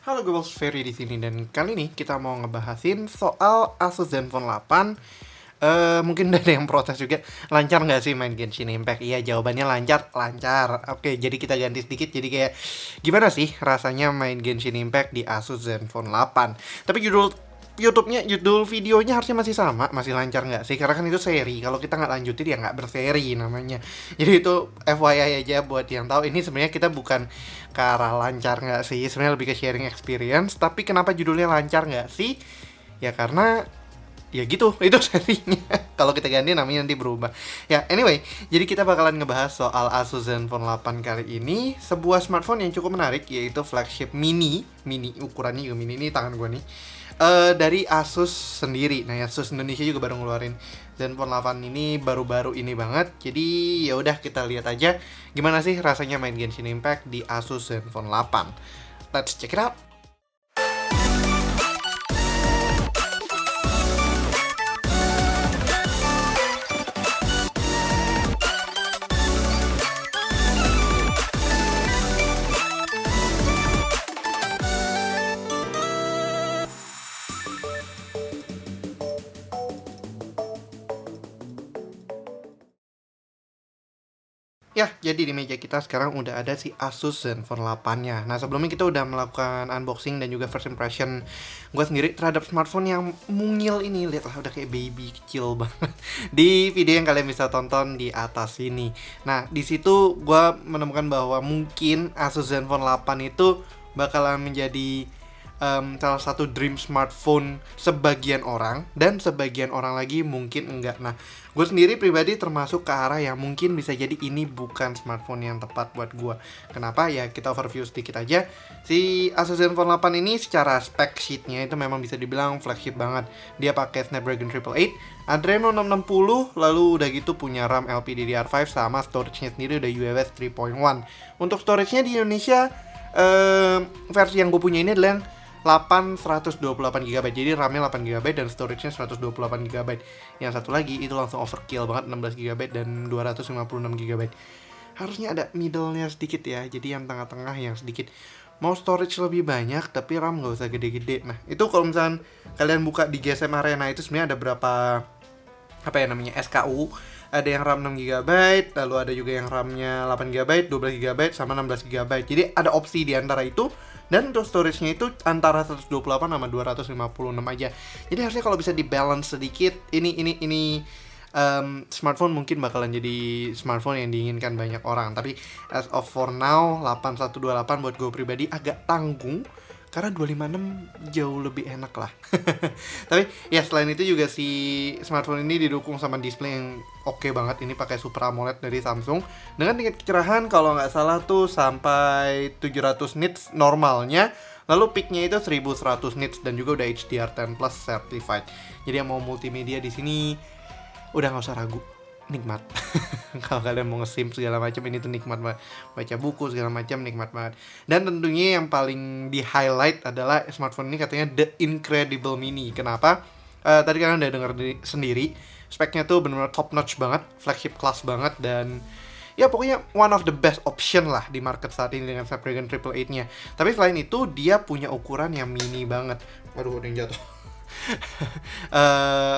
Halo Global Ferry di sini dan kali ini kita mau ngebahasin soal Asus Zenfone 8. Mungkin udah ada yang protes juga, lancar nggak sih main Genshin Impact? Iya, jawabannya lancar, lancar. Oke, jadi kita ganti sedikit, jadi kayak gimana sih rasanya main Genshin Impact di Asus Zenfone 8? Tapi judul videonya harusnya masih sama, masih lancar nggak sih? Karena kan itu seri, kalau kita nggak lanjutin ya nggak berseri namanya. Jadi itu FYI aja buat yang tahu, ini sebenarnya kita bukan ke arah lancar nggak sih, sebenarnya lebih ke sharing experience. Tapi kenapa judulnya lancar nggak sih? Ya karena ya gitu, itu serinya. Kalau kita ganti namanya nanti berubah. Ya, anyway, jadi kita bakalan ngebahas soal Asus Zenfone 8 kali ini, sebuah smartphone yang cukup menarik, yaitu flagship mini ukurannya juga mini, ini tangan gue nih. Dari Asus sendiri. Nah, Asus Indonesia juga baru ngeluarin Zenfone 8 ini baru-baru ini banget. Jadi ya udah kita lihat aja gimana sih rasanya main Genshin Impact di Asus Zenfone 8. Let's check it out. Ya, jadi di meja kita sekarang udah ada si Asus Zenfone 8-nya. Nah, sebelumnya kita udah melakukan unboxing dan juga first impression gue sendiri terhadap smartphone yang mungil ini. Lihatlah, udah kayak baby kecil banget. Di video yang kalian bisa tonton di atas ini. Nah, di situ gue menemukan bahwa mungkin Asus Zenfone 8 itu bakalan menjadi salah satu dream smartphone sebagian orang, dan sebagian orang lagi mungkin enggak. Nah, gue sendiri pribadi termasuk ke arah yang mungkin bisa jadi ini bukan smartphone yang tepat buat gue. Kenapa? Ya kita overview sedikit aja. Si Asus Zenfone 8 ini secara spek sheetnya itu memang bisa dibilang flagship banget. Dia pakai Snapdragon 888, Adreno 660, lalu udah gitu punya RAM LPDDR5 sama storage-nya sendiri udah UFS 3.1. Untuk storage-nya di Indonesia, versi yang gue punya ini adalah yang 128 GB. Jadi RAM-nya 8 GB dan storage-nya 128 GB. Yang satu lagi itu langsung overkill banget, 16 GB dan 256 GB. Harusnya ada middle-nya sedikit ya. Jadi yang tengah-tengah yang sedikit mau storage lebih banyak tapi RAM nggak usah gede-gede. Nah, itu kalau misalnya kalian buka di GSM Arena itu sebenarnya ada berapa SKU. Ada yang RAM 6 GB, lalu ada juga yang RAM-nya 8 GB, 12 GB, sama 16 GB. Jadi ada opsi di antara itu. Dan untuk storage-nya itu antara 128 sama 256 aja. Jadi harusnya kalau bisa di-balance sedikit, ini smartphone mungkin bakalan jadi smartphone yang diinginkan banyak orang. Tapi as of for now, 8128 buat gue pribadi agak tanggung, karena 256 jauh lebih enak lah. Tapi ya selain itu juga si smartphone ini didukung sama display yang oke banget. Ini pakai Super AMOLED dari Samsung dengan tingkat kecerahan kalau nggak salah tuh sampai 700 nits normalnya. Lalu peaknya itu 1100 nits dan juga udah HDR10 Plus certified. Jadi yang mau multimedia di sini udah nggak usah ragu, nikmat. Kalau kalian mau nge-sim segala macam, ini tuh nikmat banget. Baca buku segala macam nikmat banget. Dan tentunya yang paling di highlight adalah smartphone ini katanya The Incredible Mini. Kenapa? Tadi kalian udah denger sendiri, speknya tuh benar-benar top notch banget, flagship class banget, dan ya pokoknya one of the best option lah di market saat ini dengan Snapdragon 888-nya. Tapi selain itu dia punya ukuran yang mini banget. Aduh, ada yang jatuh.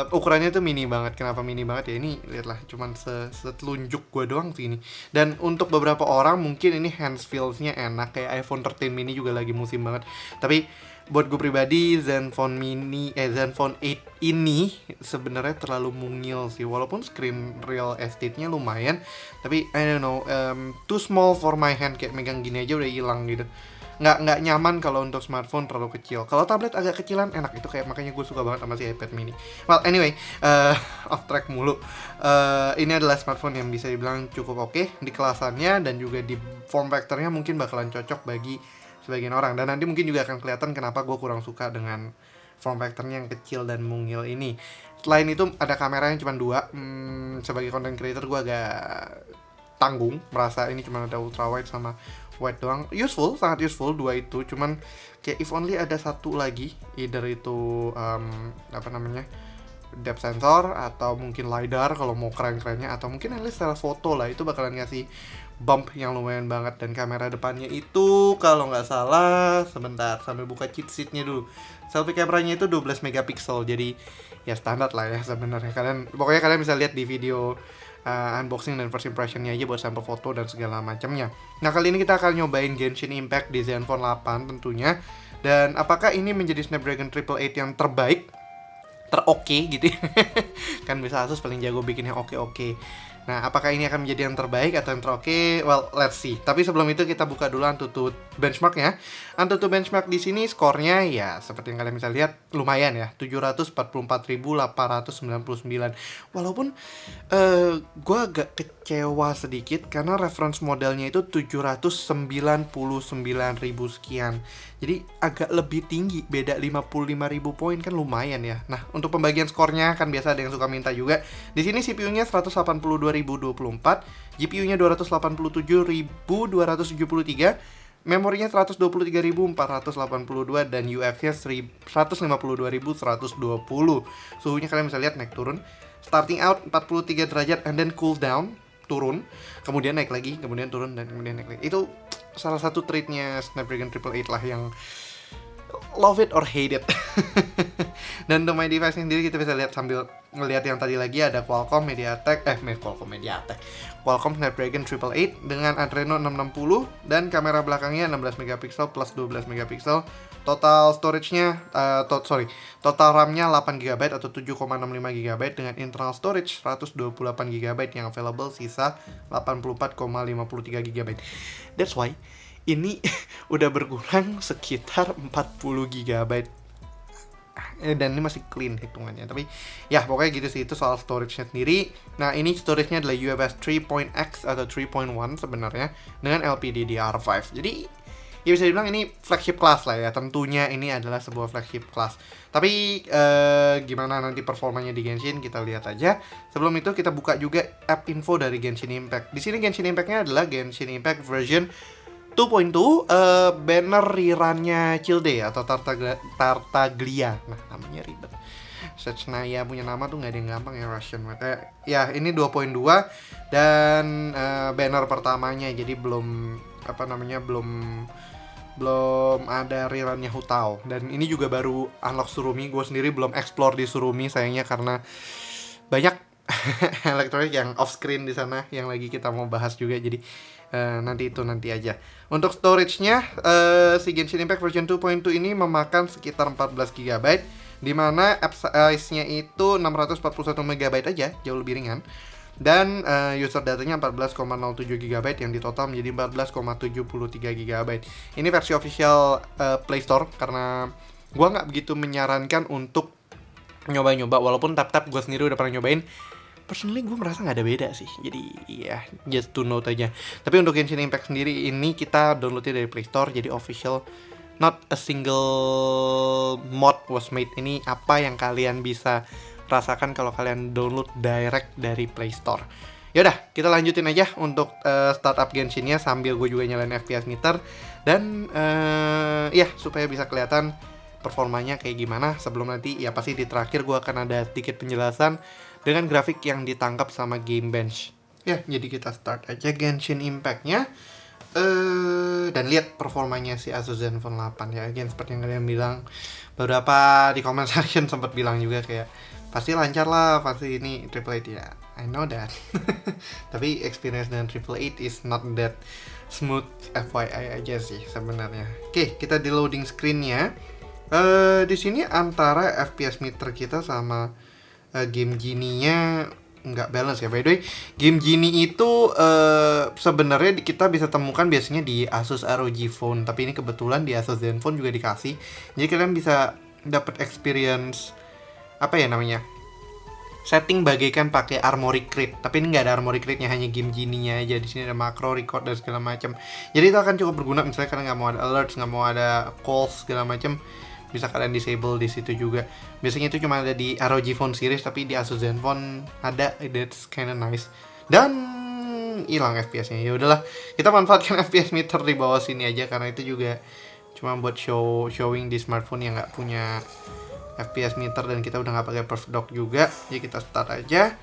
Ukurannya tuh mini banget. Kenapa mini banget ya? Ini lihatlah, cuman setelunjuk gue doang sih ini. Dan untuk beberapa orang mungkin ini hands feels-nya enak, kayak iPhone 13 mini juga lagi musim banget. Tapi buat gue pribadi Zenfone 8 ini sebenarnya terlalu mungil sih. Walaupun screen real estate-nya lumayan, tapi I don't know, too small for my hand. Kayak megang gini aja udah hilang gitu. Nggak nyaman kalau untuk smartphone terlalu kecil. Kalau tablet agak kecilan enak, itu kayak makanya gue suka banget sama si iPad mini. Well anyway, off track mulu. Ini adalah smartphone yang bisa dibilang cukup oke di kelasannya, dan juga di form factornya mungkin bakalan cocok bagi sebagian orang. Dan nanti mungkin juga akan kelihatan kenapa gue kurang suka dengan form factornya yang kecil dan mungil ini. Selain itu ada kameranya cuma 2. Sebagai content creator gue agak tanggung, merasa ini cuma ada ultra wide sama wide doang. Useful, sangat useful 2 itu. Cuman kayak if only ada satu lagi, either itu depth sensor atau mungkin lidar kalau mau keren-kerennya, atau mungkin at least foto lah, itu bakalan ngasih bump yang lumayan banget. Dan kamera depannya itu kalau nggak salah, sebentar sambil buka cheat sheet-nya dulu, selfie kameranya itu 12 megapiksel. Jadi ya standar lah ya sebenarnya. Pokoknya kalian bisa lihat di video unboxing dan first impressionnya aja buat sampel foto dan segala macamnya. Nah, kali ini kita akan nyobain Genshin Impact di Zenfone 8 tentunya. Dan apakah ini menjadi Snapdragon 888 yang terbaik, teroke gitu ya. Kan bisa Asus paling jago bikin yang oke-oke. Nah, apakah ini akan menjadi yang terbaik atau yang teroke? Well, let's see. Tapi sebelum itu kita buka dulu Antutu benchmarknya. Antutu benchmark di sini skornya ya seperti yang kalian bisa lihat lumayan ya, 744.899. Walaupun gue agak kecewa sedikit karena reference modelnya itu 799.000 sekian. Jadi agak lebih tinggi, beda 55.000 poin kan lumayan ya. Nah, untuk pembagian skornya kan biasa ada yang suka minta juga. Di sini CPU-nya 182.024, GPU-nya 287.273, memorinya 123.482 dan UX-nya 152.120. Suhunya kalian bisa lihat naik turun. Starting out 43 derajat and then cool down, turun, kemudian naik lagi, kemudian turun, dan kemudian naik lagi. Itu salah satu trait-nya Snapdragon 888 lah, yang love it or hate it. Dan untuk my device sendiri kita bisa lihat sambil ngelihat yang tadi lagi ada Qualcomm Snapdragon 888 dengan Adreno 660 dan kamera belakangnya 16 megapiksel plus 12 megapiksel. Total storage-nya total RAM-nya 8 GB atau 7,65 GB dengan internal storage 128 GB yang available, sisa 84,53 GB. That's why ini udah berkurang sekitar 40 GB. Dan ini masih clean hitungannya, tapi ya pokoknya gitu sih, itu soal storage-nya sendiri. Nah, ini storage-nya adalah UFS 3.x atau 3.1 sebenarnya dengan LPDDR5. Jadi ya bisa dibilang ini flagship class lah ya. Tentunya ini adalah sebuah flagship class. Tapi gimana nanti performanya di Genshin kita lihat aja. Sebelum itu kita buka juga app info dari Genshin Impact. Di sini Genshin Impact-nya adalah Genshin Impact version 2.2, banner rerunnya Childe atau Tartaglia. Nah, namanya ribet. Sechnaya punya nama tuh nggak ada yang gampang ya, Russian. Ya, ini 2.2 dan banner pertamanya. Jadi belum ada rerunnya Hu Tao. Dan ini juga baru unlock Surumi. Gue sendiri belum explore di Surumi sayangnya karena banyak elektronik yang off screen di sana yang lagi kita mau bahas juga. Jadi nanti aja. Untuk storage-nya si Genshin Impact version 2.2 ini memakan sekitar 14 GB, dimana app size-nya itu 641 MB aja, jauh lebih ringan. Dan user datanya 14,07 GB yang ditotal menjadi 14,73 GB. Ini versi official Play Store, karena gua nggak begitu menyarankan untuk nyoba-nyoba, walaupun tap-tap gue sendiri udah pernah nyobain. Personally gue merasa nggak ada beda sih, jadi ya just to note aja. Tapi untuk Genshin Impact sendiri ini kita downloadnya dari Play Store, jadi official, not a single mod was made. Ini apa yang kalian bisa rasakan kalau kalian download direct dari Play Store. Yaudah, kita lanjutin aja untuk startup Genshin-nya sambil gue juga nyalain FPS meter. Dan ya supaya bisa kelihatan performanya kayak gimana. Sebelum nanti ya pasti di terakhir gue akan ada sedikit penjelasan dengan grafik yang ditangkap sama Gamebench. Ya, jadi kita start aja Genshin Impact-nya. Dan lihat performanya si Asus Zenfone 8 ya. Again, seperti yang kalian bilang, beberapa di comment section sempat bilang juga kayak pasti lancar lah, pasti ini 888 ya. I know that. Tapi experience dengan 888 is not that smooth, FYI aja sih sebenarnya. Oke, kita di loading screen-nya. Di sini antara FPS meter kita sama game Genie-nya nggak balance ya. By the way, game Genie itu sebenarnya kita bisa temukan biasanya di Asus ROG Phone, tapi ini kebetulan di Asus Zenfone juga dikasih. Jadi kalian bisa dapat experience apa ya namanya, setting bagaikan pakai Armoury Crate, tapi ini nggak ada Armoury Crate-nya, hanya game Genie-nya aja. Di sini ada macro, record dan segala macam. Jadi itu akan cukup berguna misalnya kalian nggak mau ada alerts, nggak mau ada calls segala macam, bisa kalian disable di situ juga. Biasanya itu cuma ada di ROG Phone series, tapi di Asus Zenfone ada. That's kinda nice. Dan hilang FPS-nya. Ya udahlah, kita manfaatkan FPS meter di bawah sini aja karena itu juga cuma buat showing di smartphone yang nggak punya FPS meter dan kita udah nggak pakai Perfect Dock juga. Jadi kita start aja.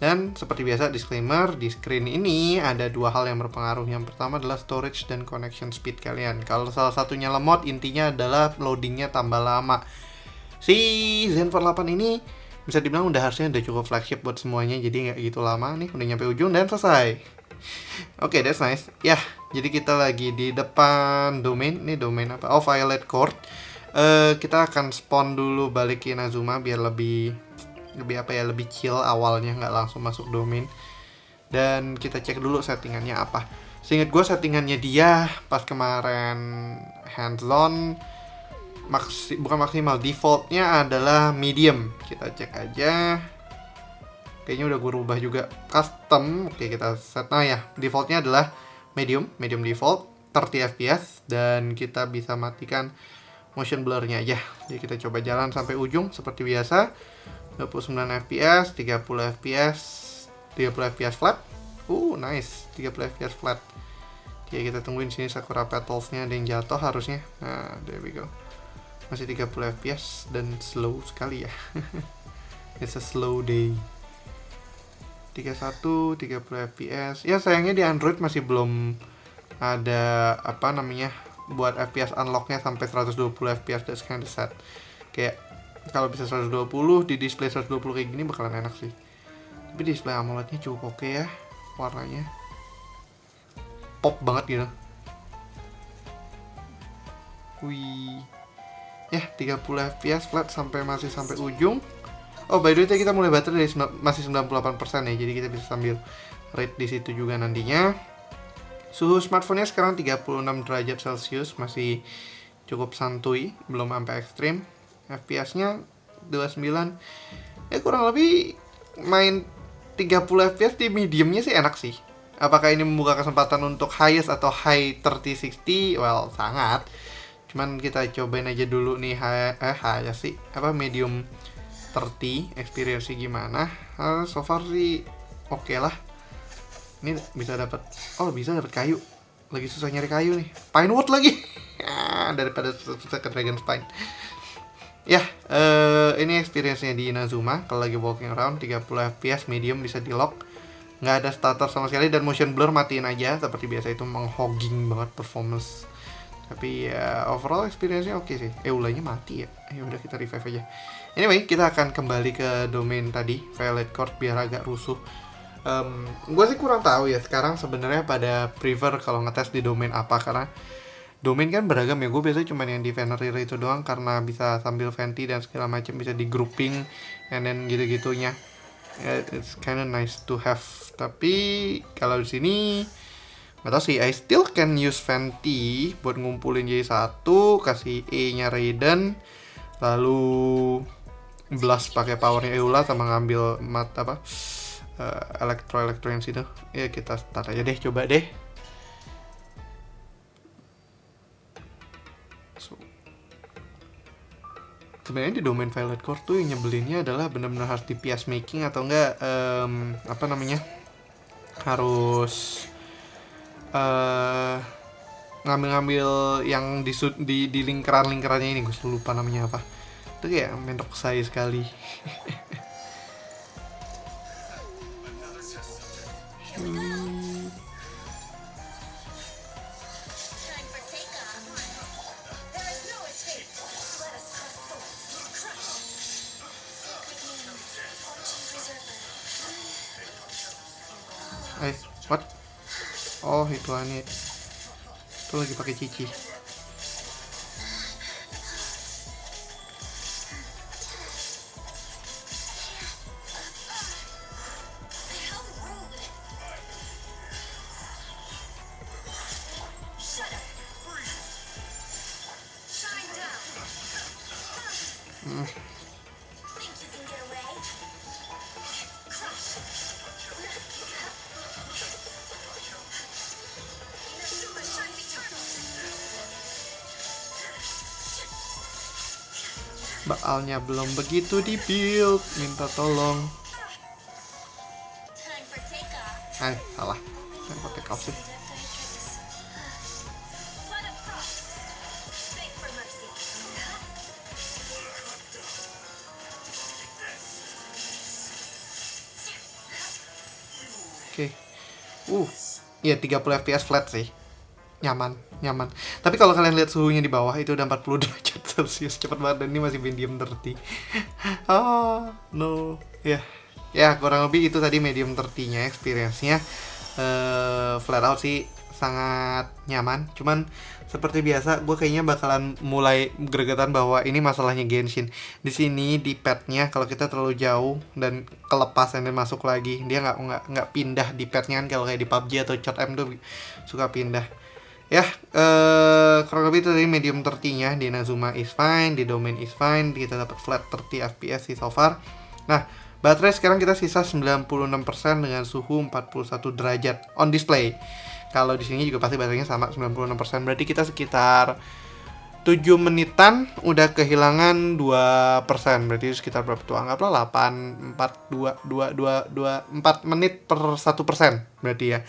Dan seperti biasa disclaimer, di screen ini ada dua hal yang berpengaruh. Yang pertama adalah storage dan connection speed kalian. Kalau salah satunya lemot, intinya adalah loadingnya tambah lama. Si Zenfone 8 ini bisa dibilang harusnya udah cukup flagship buat semuanya, jadi nggak gitu lama nih, udah nyampe ujung dan selesai. Oke, that's nice. Ya, jadi kita lagi di depan domain. Ini domain apa? Oh, Violet Court. Kita akan spawn dulu balik ke Inazuma biar lebih lebih chill awalnya, nggak langsung masuk domain. Dan kita cek dulu settingannya apa. Seingat gue settingannya dia pas kemarin hands-on bukan maksimal, defaultnya adalah medium. Kita cek aja. Kayaknya udah gue rubah juga custom. Oke, kita set. Nah ya, defaultnya adalah medium default 30 fps, dan kita bisa matikan motion blur-nya aja. Jadi kita coba jalan sampai ujung seperti biasa. 29 fps, 30 fps, 30 fps flat. Nice, 30 fps flat. Oke, kita tungguin sini Sakura Petals-nya ada yang jatuh harusnya. Nah, there we go. Masih 30 fps dan slow sekali ya. It's a slow day. 31, 30 fps. Ya sayangnya di Android masih belum ada apa namanya buat FPS unlock-nya sampai 120 fps. That's kind of sad. Kayak kalau bisa 120 di display 120 kayak gini bakalan enak sih. Tapi display AMOLED-nya cukup oke ya, warnanya pop banget gitu. Wih. Ya, 30 fps flat masih sampai ujung. Oh, by the way kita mulai baterai dari masih 98% ya. Jadi kita bisa sambil rate di situ juga nantinya. Suhu smartphone-nya sekarang 36 derajat Celcius, masih cukup santuy, belum sampai ekstrim. FPS-nya 29. Ya kurang lebih main 30 FPS di mediumnya sih enak sih. Apakah ini membuka kesempatan untuk highest atau high 3060? Well, sangat. Cuman kita cobain aja dulu nih ya sih apa medium 30 experience gimana. So far sih oke lah. Ini bisa dapat kayu. Lagi susah nyari kayu nih. Pinewood lagi. Daripada susah ke Dragon Spine. Ya, ini experience-nya di Inazuma. Kalau lagi walking around 30 fps medium bisa di lock. Nggak ada stutter sama sekali, dan motion blur matiin aja seperti biasa, itu menghogging banget performance. Tapi ya overall experience-nya oke sih. Ulanya mati ya. Ya udah kita revive aja. Anyway, kita akan kembali ke domain tadi, Violet Court, biar agak rusuh. Gue sih kurang tahu ya sekarang sebenarnya pada prefer kalau ngetes di domain apa, karena domain kan beragam ya. Gue biasanya cuma yang di Veneer itu doang karena bisa sambil venti dan segala macam, bisa di grouping and then gitu-gitunya. It's kinda nice to have. Tapi kalau di sini nggak tahu sih, I still can use venti buat ngumpulin jadi satu, kasih E-nya Raiden, lalu blast pakai powernya Eula sama ngambil elektro yang situ. Ya kita start aja deh, coba deh. Sebenarnya di domain Violet Court tuh yang nyebelinnya adalah benar-benar harus di PS making atau enggak harus ngambil yang di lingkaran-lingkarannya ini. Gue lupa namanya apa. Itu kayak mentok saya sekali. What? Oh, itu aneh. Itu lagi pakai cici. Baalnya belum begitu di build, minta tolong. Salah. Jangan pakai take off sih. Oke. Iya 30 fps flat sih. Nyaman. Tapi kalau kalian lihat suhunya di bawah itu udah 40 derajat Celcius, cepet banget, dan ini masih medium 30. No. Ya, kurang lebih itu tadi medium 30-nya experience-nya. Flat out sih sangat nyaman. Cuman seperti biasa, gue kayaknya bakalan mulai gregetan bahwa ini masalahnya Genshin. Di sini di padnya kalau kita terlalu jauh dan kelepas dan masuk lagi, dia nggak pindah di padnya kan, kalau kayak di PUBG atau Chot M tuh suka pindah. Ya, kurang lebih itu dari medium 30-nya. Di Inazuma is fine, di Domain is fine, kita dapat flat 30 fps sih so far. Nah, baterai sekarang kita sisa 96% dengan suhu 41 derajat on display. Kalau di sini juga pasti baterainya sama 96%, berarti kita sekitar 7 menitan udah kehilangan 2%. Berarti sekitar berapa tuh? Anggaplah 8, 4, 4 menit per 1%. Berarti ya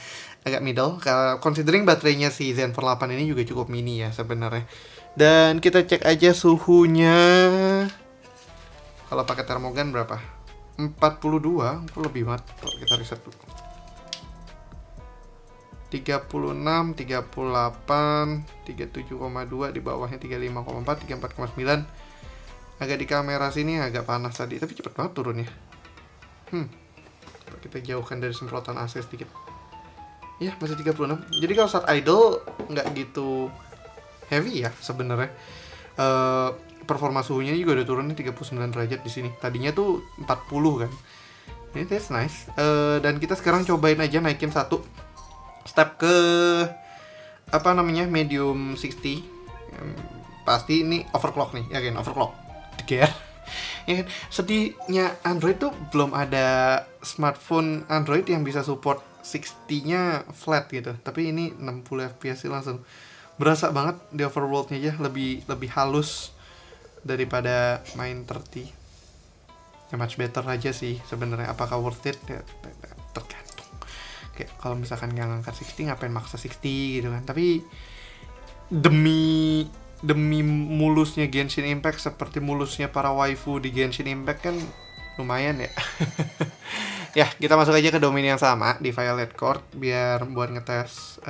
agak middle. Considering baterainya si Zenfone 8 ini juga cukup mini ya sebenarnya. Dan kita cek aja suhunya. Kalau pakai termogan berapa? 42, itu lebih banget. Kalau kita riset dulu. 36, 38, 37,2, di bawahnya 35,4, 34,9. Agak di kamera sini agak panas tadi, tapi cepet banget turunnya. Kita jauhkan dari semprotan AC sedikit. Ya, masih 36. Jadi kalau saat idle nggak gitu heavy ya sebenarnya. Performa suhunya juga udah turun nih 39 derajat di sini. Tadinya tuh 40 kan. Ini that's nice. Dan kita sekarang cobain aja naikin satu step ke medium 60. Pasti ini overclock nih, ya kan, overclock. Ya kan, sedihnya Android tuh belum ada smartphone Android yang bisa support 60-nya flat gitu. Tapi ini 60 fps sih langsung berasa banget di overworld-nya aja, lebih halus daripada main 30. Ya much better aja sih sebenarnya. Apakah worth it? Ya, tergantung. Kayak kalau misalkan nggak ngangkat 60, ngapain maksa 60 gitu kan. Tapi demi mulusnya Genshin Impact, seperti mulusnya para waifu di Genshin Impact kan lumayan ya. Ya, kita masuk aja ke domain yang sama di Violet Court biar buat ngetes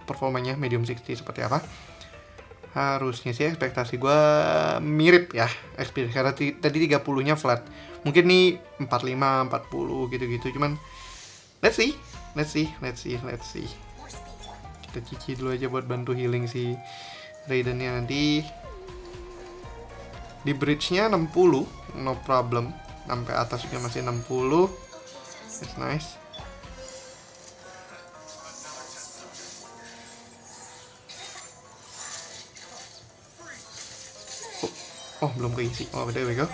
performanya medium 60 seperti apa. Harusnya sih ekspektasi gue mirip ya experience, karena tadi 30-nya flat. Mungkin nih 45, 40 gitu-gitu. Cuman let's see. Kita cici dulu aja buat bantu healing si Raidennya nanti. Di bridge-nya 60, no problem. Sampai atas juga masih 60. That's nice. Oh, belum keisi. Oh, there we go.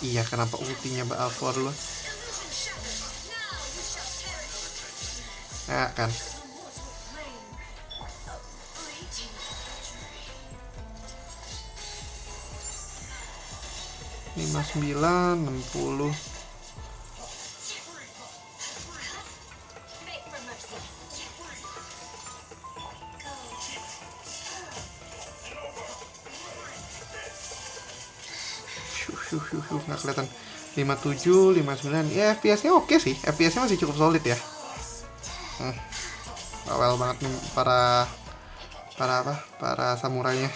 Iya, kenapa ultinya Mbak Alpha dulu? Ya kan. Lima 60. Nggak kelihatan. 57, 59. Ya FPS-nya oke sih. FPS-nya masih cukup solid ya. Bawel banget nih para samurainya.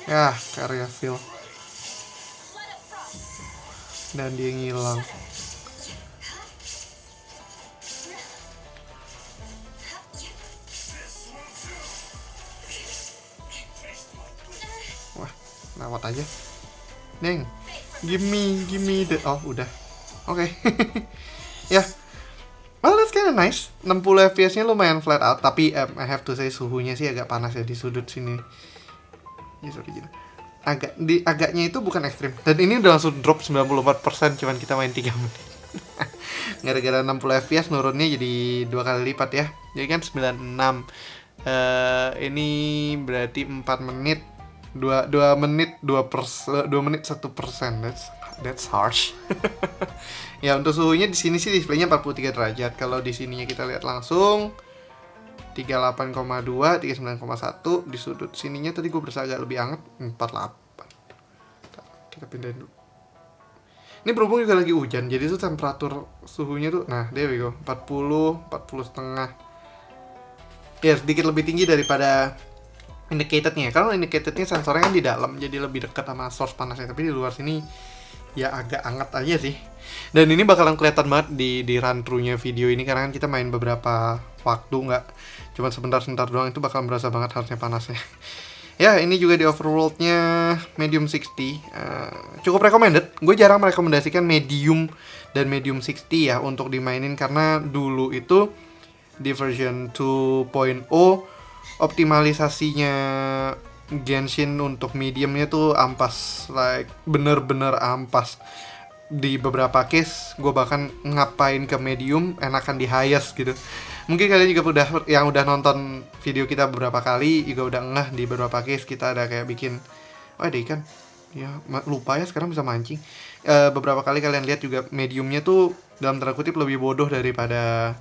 Ya, karya Phil. Dan dia ngilang. Wah, lewat aja. Neng, give me the... Oh, udah. Oke. Ya. Well, that's kinda nice. 60 fps-nya lumayan flat out. Tapi I have to say suhunya sih agak panas ya di sudut sini. Ya, sorry gitu. Agaknya itu bukan ekstrim. Dan ini udah langsung drop 94%, cuman kita main 3 menit. Gara-gara 60 fps nurunnya jadi 2 kali lipat ya. Jadi kan 96. Ini berarti 4 menit 2 menit 1%. That's that's harsh. Ya untuk suhunya di sini sih displaynya 43 derajat. Kalau di sininya kita lihat langsung 38,2, 39,1. Di sudut sininya tadi gue berasa agak lebih hangat 48. Kita pindahin dulu. Ini berhubung juga lagi hujan, jadi tuh temperatur suhunya tuh, nah there we go, 40 setengah. Ya sedikit lebih tinggi daripada indicatednya. Kalau indicatednya sensornya kan di dalam, jadi lebih dekat sama source panasnya. Tapi di luar sini ya agak hangat aja sih. Dan ini bakalan kelihatan banget di run through-nya video ini, karena kan kita main beberapa waktu, nggak cuma sebentar-sebentar doang, itu bakalan berasa banget harusnya panasnya. Ya, ini juga di overworld-nya medium 60. Cukup recommended. Gue jarang merekomendasikan medium dan medium 60 ya untuk dimainin, karena dulu itu di version 2.0 optimalisasinya Genshin untuk mediumnya tuh ampas, like bener-bener ampas. Di beberapa case gue bahkan ngapain ke medium enakan di highest gitu. Mungkin kalian juga udah nonton video kita beberapa kali juga udah ngeh, di beberapa case kita ada kayak bikin, oh ada ikan ya, lupa ya sekarang bisa mancing. Beberapa kali kalian lihat juga mediumnya tuh dalam tanda kutip lebih bodoh daripada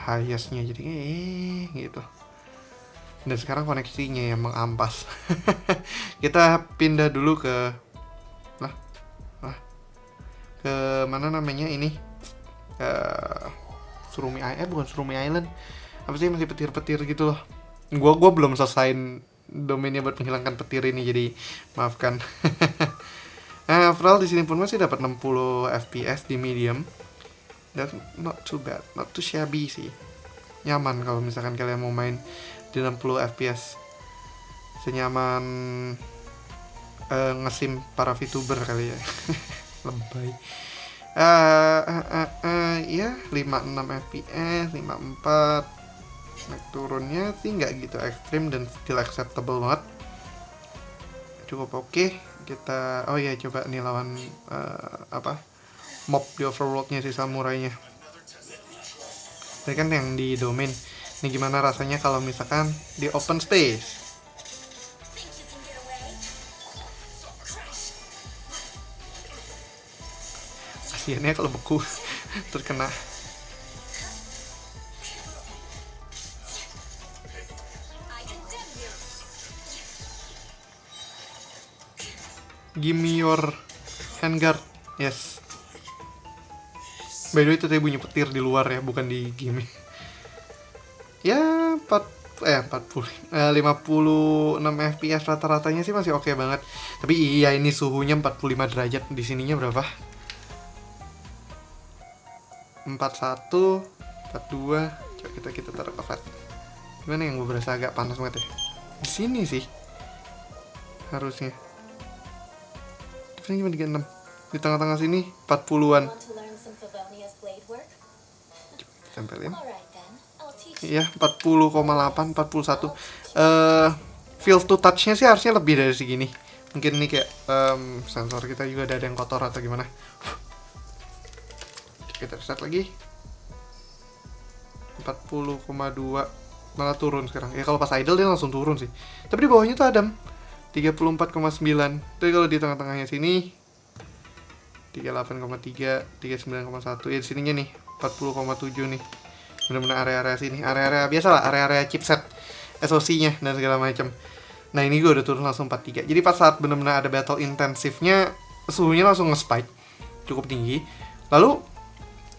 highestnya, jadi gitu. Dan sekarang koneksinya yang mengampas. Kita pindah dulu ke ke mana namanya ini, Surumi bukan Surumi Island, apa sih, masih petir-petir gitu loh. Gua belum selesaiin domainnya buat menghilangkan petir ini, jadi maafkan. Nah, overall di sini pun masih dapat 60 fps di medium. That's not too bad, not too shabby sih. Nyaman kalau misalkan kalian mau main di 60 fps. Senyaman ngesim para VTuber kali ya. Lebay. Ya 56 fps, 54. Naik turunnya sih nggak gitu ekstrim dan still acceptable banget. Cukup oke. Kita coba nih lawan mob di overworld-nya si samurainya. Ini kan yang di domain. Ini gimana rasanya kalau misalkan di open space? Kasiannya kalau beku terkena. Give me your handguard. Yes. By the way itu tadi bunyi petir di luar ya, bukan di game. Ya 56 fps rata-ratanya sih masih oke banget. Tapi iya, ini suhunya 45 derajat. Di sininya berapa? 41, 42. Coba kita taruh ke flat. Gimana yang gue berasa agak panas banget ya? Di sini sih harusnya. Ini cuma 36. Di tengah-tengah sini 40-an. Tempelin. Iya, 40,8, 41. Feel to touch-nya sih harusnya lebih dari segini. Mungkin ini kayak sensor kita juga ada yang kotor atau gimana. Kita reset lagi. 40,2, malah turun sekarang. Ya kalau pas idle dia langsung turun sih. Tapi di bawahnya tuh Adam 34,9. Tapi kalau di tengah-tengahnya sini 38,3, 39,1. Ya di sininya nih 40,7 nih. Benar-benar area-area sini, area-area biasa lah, area-area chipset, SoC-nya dan segala macam. Nah, ini gue udah turun langsung 43. Jadi pas saat benar-benar ada battle intensifnya, suhunya langsung nge-spike cukup tinggi. Lalu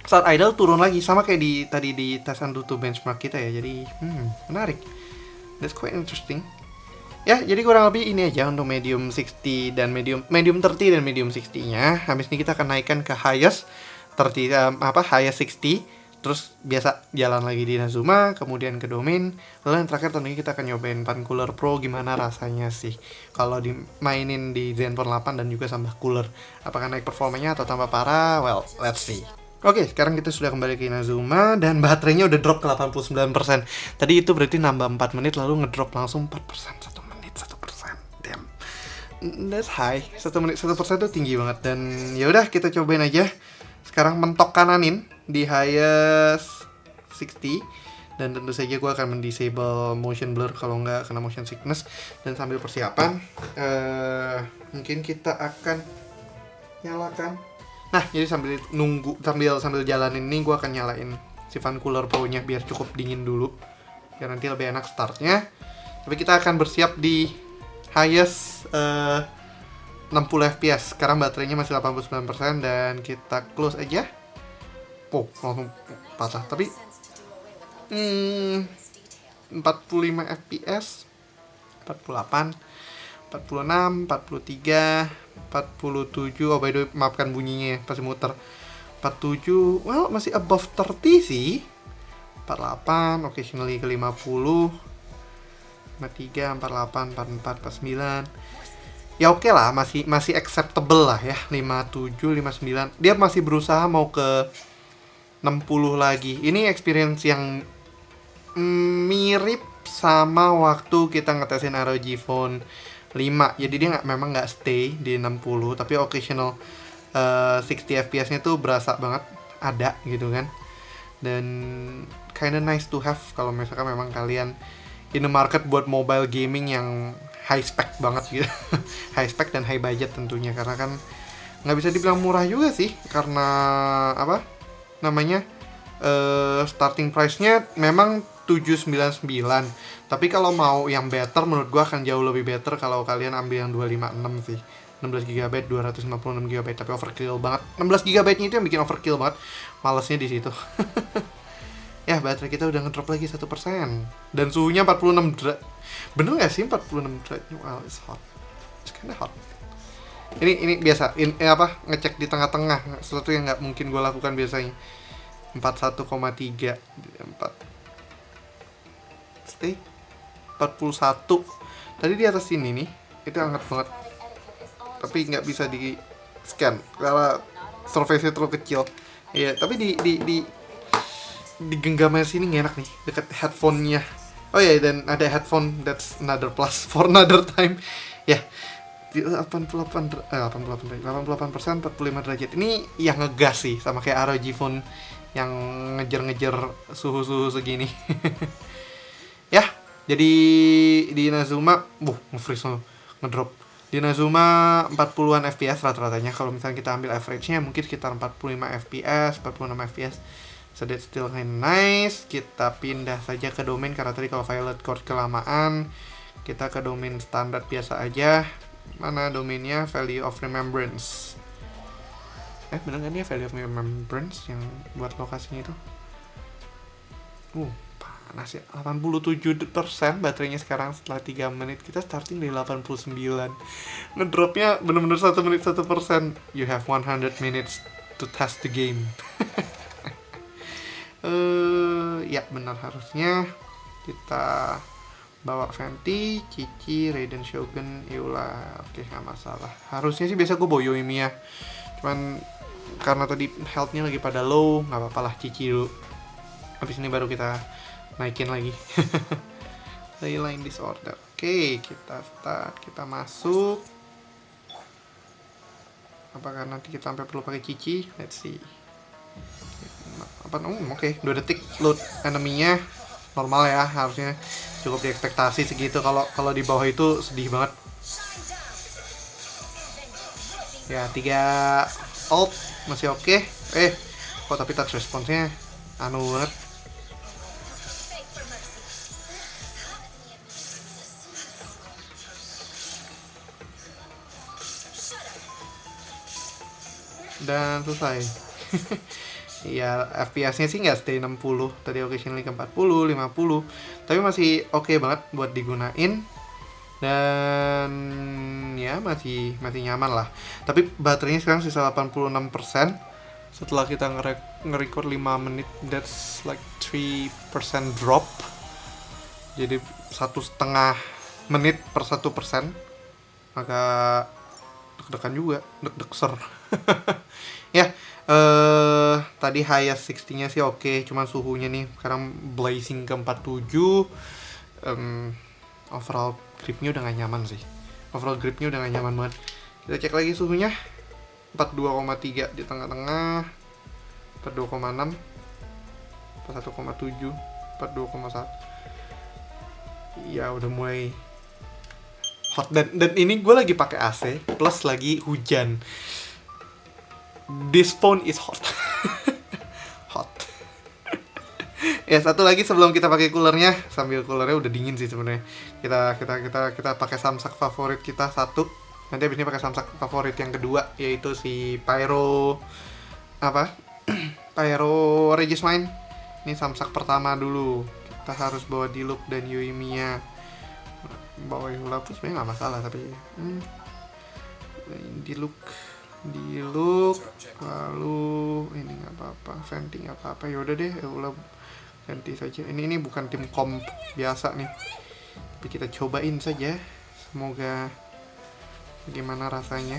saat idle turun lagi, sama kayak tadi di tes Antutu benchmark kita ya. Jadi menarik. That's quite interesting. Ya, jadi kurang lebih ini aja untuk medium 60 dan medium 30 dan medium 60-nya. Habis ini kita akan naikkan ke highest 30 highest 60. Terus biasa jalan lagi di Inazuma, kemudian ke domain. Lalu yang terakhir tentunya kita akan nyobain Pan Cooler Pro, gimana rasanya sih kalau dimainin di Zenfone 8 dan juga tambah cooler. Apakah naik performanya atau tambah parah? Well, let's see. Oke, sekarang kita sudah kembali ke Inazuma dan baterainya udah drop ke 89%. Tadi itu berarti nambah 4 menit lalu ngedrop langsung 4%. 1 menit 1%. Damn. That's high. 1 menit 1% itu tinggi banget. Dan ya udah kita cobain aja. Sekarang mentok kananin di highest 60, dan tentu saja gue akan mendisable motion blur kalau nggak kena motion sickness. Dan sambil persiapan mungkin kita akan nyalakan. Nah, jadi sambil nunggu, sambil jalanin ini gue akan nyalain si fan cooler pro-nya biar cukup dingin dulu. Biar nanti lebih enak startnya. Tapi kita akan bersiap di highest 60 fps. Sekarang baterainya masih 89% dan kita close aja. Oh, langsung patah. Tapi 45 fps, 48, 46, 43, 47. Oh, by the way, maafkan bunyinya ya, pasti muter. 47, well, masih above 30 sih. 48, occasionally ke 50. 53, 48, 44, 49. Ya oke lah, masih acceptable lah ya. 57, 59. Dia masih berusaha mau ke 60 lagi. Ini experience yang mirip sama waktu kita ngetesin ROG Phone 5. Jadi dia memang nggak stay di 60, tapi occasional 60 fps-nya tuh berasa banget ada gitu kan. Dan kinda nice to have kalau misalkan memang kalian in the market buat mobile gaming yang high spec banget gitu. High spec dan high budget tentunya, karena kan nggak bisa dibilang murah juga sih, karena apa namanya starting price-nya memang 799. Tapi kalau mau yang better, menurut gua akan jauh lebih better kalau kalian ambil yang 256 sih. 16GB, 256GB, tapi overkill banget. 16GB-nya itu yang bikin overkill banget. Malesnya di situ. Ya, baterai kita udah ngedrop lagi 1%. Dan suhunya 46 derajat. Bener gak sih 46 derajat? Well, it's hot. It's kinda hot. Ini biasa, ngecek di tengah-tengah. Sesuatu yang nggak mungkin gue lakukan biasanya. 41,3 stay 41. Tadi di atas sini nih, itu hangat banget. Tapi nggak bisa di scan karena surface-nya terlalu kecil. Iya, tapi di genggamnya sini nggak enak nih, dekat headphone-nya. Oh ya, dan ada headphone, that's another plus for another time. Ya, 88%, 45 derajat. Ini yang ngegas sih, sama kayak ROG Phone yang ngejar-ngejar suhu-suhu segini. Ya, jadi di Inazuma, nge-freeze, ngedrop. Di Inazuma 40-an fps rata-ratanya. Kalau misalnya kita ambil average-nya mungkin sekitar 45 fps, 46 fps. So that's still kind nice. Kita pindah saja ke domain, karena tadi kalau Violet Chord kelamaan. Kita ke domain standar biasa aja. Mana domainnya? Value of Remembrance. Bener kan ya Value of Remembrance yang buat lokasinya itu? Panas ya. 87% baterainya sekarang setelah 3 menit. Kita starting dari 89. Ngedropnya bener-bener 1 menit 1%. You have 100 minutes to test the game. Ya benar, harusnya kita bawa Fenty, Cici, Raiden Shogun, Eula. Oke, nggak masalah. Harusnya sih biasa gue bawa Yoimiya, cuman karena tadi health-nya lagi pada low, nggak apa-apa lah, Cici dulu. Habis ini baru kita naikin lagi. Line disorder. Oke, kita start, kita masuk. Apakah nanti kita sampai perlu pakai Cici? Let's see. Oke, 2 detik load enemy-nya. Normal ya, harusnya cukup diekspektasi segitu. Kalau di bawah itu sedih banget. Ya, 3 ult masih oke. Kok tapi touch response-nya anu banget. Dan selesai. Iya, FPS-nya sih nggak stay 60. Tadi occasionally ke 40, 50. Tapi masih oke banget buat digunain. Dan ya masih nyaman lah. Tapi baterainya sekarang sisa 86%. Setelah kita nge-record 5 menit, that's like 3% drop. Jadi 1,5 menit per 1%. Maka deg-degan juga, deg-degser. Ya, tadi highest 60-nya sih oke, cuman suhunya nih sekarang blazing ke 47. Overall gripnya udah gak nyaman sih. Overall gripnya udah gak nyaman banget. Kita cek lagi suhunya. 42,3 di tengah-tengah. 42,6. 41,7. 42,1. Ya udah mulai hot, dan ini gue lagi pakai AC plus lagi hujan. This phone is hot. Hot. Ya, satu lagi sebelum kita pakai coolernya, sambil coolernya udah dingin sih sebenarnya. Kita pakai samsak favorit kita satu. Nanti abis ini pakai samsak favorit yang kedua, yaitu si Pyro apa? Pyro Regismine. Ini samsak pertama dulu. Kita harus bawa Diluc dan Yoimiya. Bawa Eulapus sebenarnya nggak masalah, tapi Diluc, lalu ini nggak apa-apa, Venti nggak apa-apa, yaudah deh, Eulab ganti saja. Ini bukan tim comp biasa nih, tapi kita cobain saja, semoga gimana rasanya.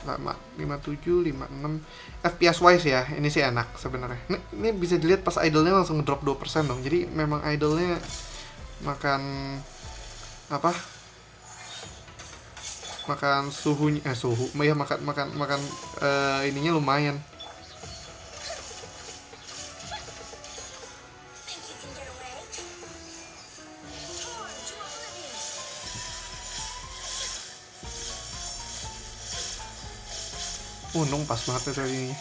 57, 56 FPS wise ya, ini sih enak sebenarnya. Ini bisa dilihat pas idle-nya langsung ngedrop 2% dong. Jadi memang idle-nya makan apa? Makan suhunya, ya makan ininya lumayan. Untung pas banget tadi ini.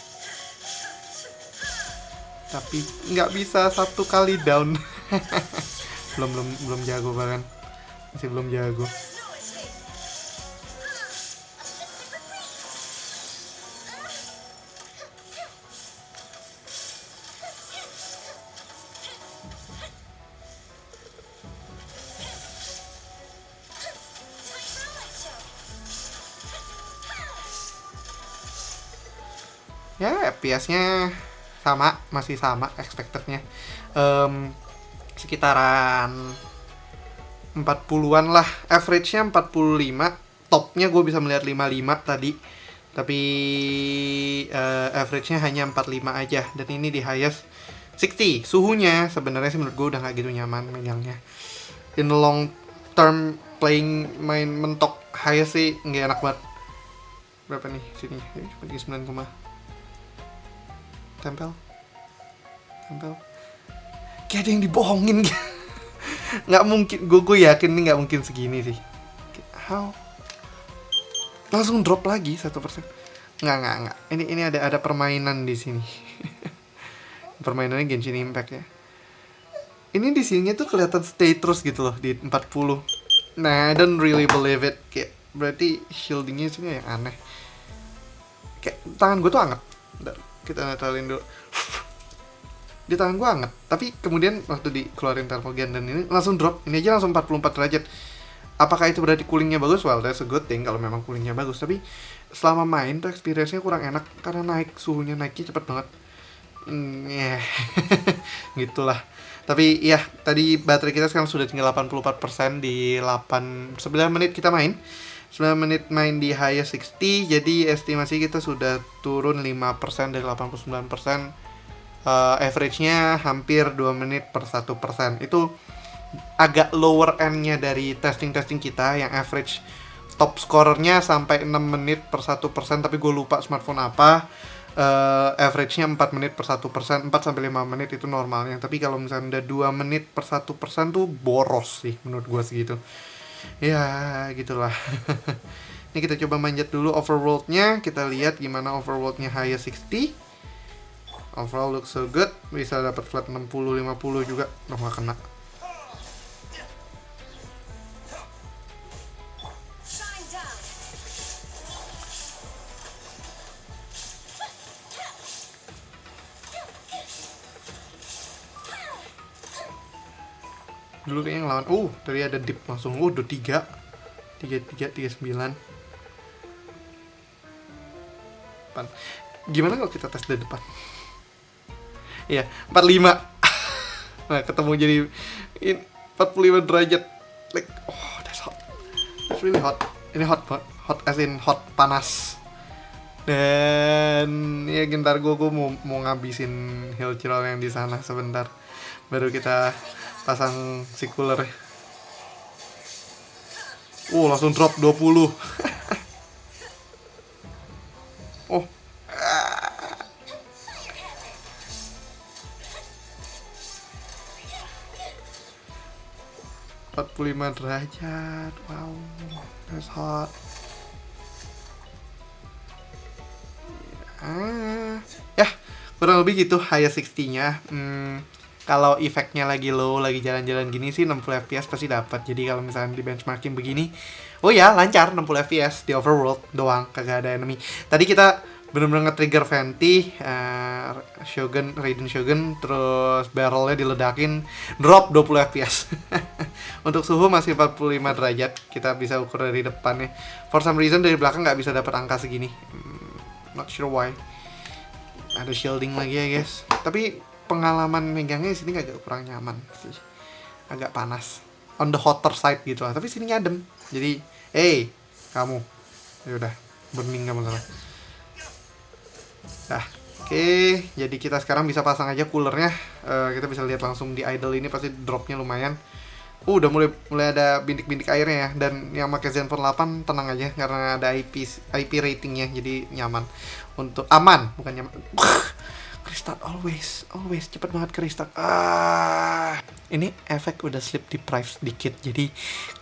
Tapi nggak bisa satu kali down. belum jago bahkan. Masih belum jago. Ya, FPS-nya masih sama expected-nya. Sekitaran 40-an lah. Average-nya 45, top-nya gue bisa melihat 55 tadi. Tapi average-nya hanya 45 aja. Dan ini di highest 60. Suhunya sebenarnya sih menurut gue udah gak gitu nyaman megangnya. In long term main mentok highest sih nggak enak banget. Berapa nih sini? 9, tempel kayak ada yang dibohongin. Nggak mungkin, gue yakin ini nggak mungkin segini sih. How langsung drop lagi 1%. Nggak, ini ada permainan di sini. Permainannya Genshin Impact ya. Ini di sininya tuh kelihatan stay terus gitu loh di 40. Nah, I don't really believe it. Kayak berarti shieldingnya sini yang aneh. Kayak tangan gue tuh anget. Kita netralin dulu. Di tangan gue anget, tapi kemudian waktu dikeluarin Termogan dan ini langsung drop. Ini aja langsung 44 derajat. Apakah itu berarti coolingnya bagus? Well, that's a good thing kalau memang coolingnya bagus. Tapi selama main tuh experience-nya kurang enak karena suhunya naiknya cepet banget. Gitulah. Tapi ya, tadi baterai kita sekarang sudah tinggal 84% di 9 menit kita main. 9 menit main di highest 60, jadi estimasi kita sudah turun 5% dari 89%. Average-nya hampir 2 menit per 1%. Itu agak lower end-nya dari testing kita, yang average top scorernya sampai 6 menit per 1%, tapi gue lupa smartphone apa. Average-nya 4 menit per 1%, 4 sampai 5 menit itu normalnya. Tapi kalau misalnya udah 2 menit per 1% tuh boros sih menurut gue segitu. Ya gitulah. Ini kita coba manjat dulu overworld-nya. Kita lihat gimana overworld-nya highest 60. Overall looks so good. Bisa dapat flat 60-50 juga. Nggak kena. Dulu kayaknya ngelawan, tadi ada dip langsung, udah 39. Gimana kalau kita tes dari depan? Iya, 45. Nah, ketemu jadi 45 derajat. Like, that's hot. That's really hot. Ini hot as in hot, panas. Dan ya gentar gue mau ngabisin Hill Chirol yang di sana sebentar. Baru kita pasang si cooler. Langsung drop 20. Oh. 45 derajat. Wow. That's hot. Ya kurang lebih gitu high 60-nya. Kalau efeknya lagi low, lagi jalan-jalan gini sih 60 fps pasti dapat. Jadi kalau misalnya di benchmarking begini, oh ya lancar 60 fps di overworld doang, kagak ada enemy. Tadi kita bener-bener nge-trigger Venti, Shogun, Raiden Shogun, terus barrelnya diledakin, drop 20 fps. Untuk suhu masih 45 derajat, kita bisa ukur dari depannya. For some reason dari belakang nggak bisa dapat angka segini. Not sure why. Ada shielding lagi ya guys. Tapi pengalaman megangnya di sini agak kurang nyaman sih, agak panas, on the hotter side gitu lah. Tapi sini adem, jadi kamu ya udah burning nggak masalah. Oke, jadi kita sekarang bisa pasang aja coolernya. Kita bisa lihat langsung di idle ini pasti dropnya lumayan. Udah mulai ada bintik-bintik airnya ya. Dan yang pakai Zenfone 8 tenang aja karena ada IP ratingnya, jadi nyaman untuk aman, bukan nyaman. Restart always cepet banget ke restart. Ini efek udah sleep deprived sedikit, jadi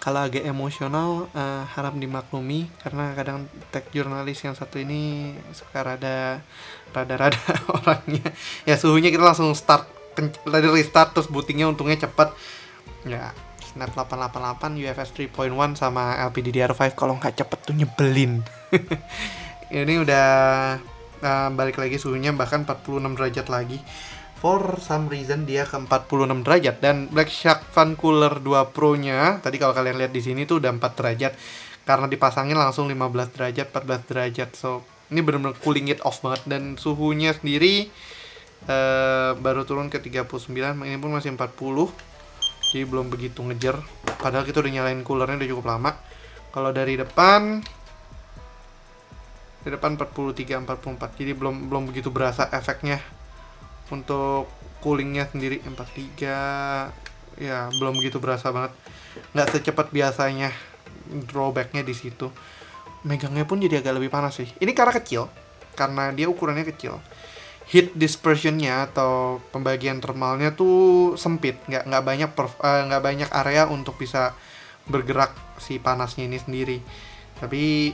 kalau agak emosional harap dimaklumi karena kadang tech jurnalis yang satu ini suka rada orangnya. Ya suhunya kita langsung restart terus bootingnya untungnya cepet. Ya Snap 888 UFS 3.1 sama LPDDR5 kalau nggak cepet tuh nyebelin. Ini udah balik lagi suhunya bahkan 46 derajat lagi. For some reason dia ke 46 derajat. Dan Black Shark Fan Cooler 2 Pro nya tadi kalau kalian lihat di sini tuh udah 4 derajat karena dipasangin langsung 15 derajat 14 derajat. So ini benar-benar cooling it off banget. Dan suhunya sendiri baru turun ke 39, ini pun masih 40, jadi belum begitu ngejar. Padahal kita udah nyalain coolernya udah cukup lama. Kalau dari depan 43 44, jadi belum begitu berasa efeknya. Untuk coolingnya sendiri 43 ya belum begitu berasa banget, nggak secepat biasanya. Drawbacknya di situ, megangnya pun jadi agak lebih panas sih. Ini karena kecil, karena dia ukurannya kecil. Heat dispersionnya atau pembagian thermalnya tuh sempit, nggak banyak area untuk bisa bergerak si panasnya ini sendiri. Tapi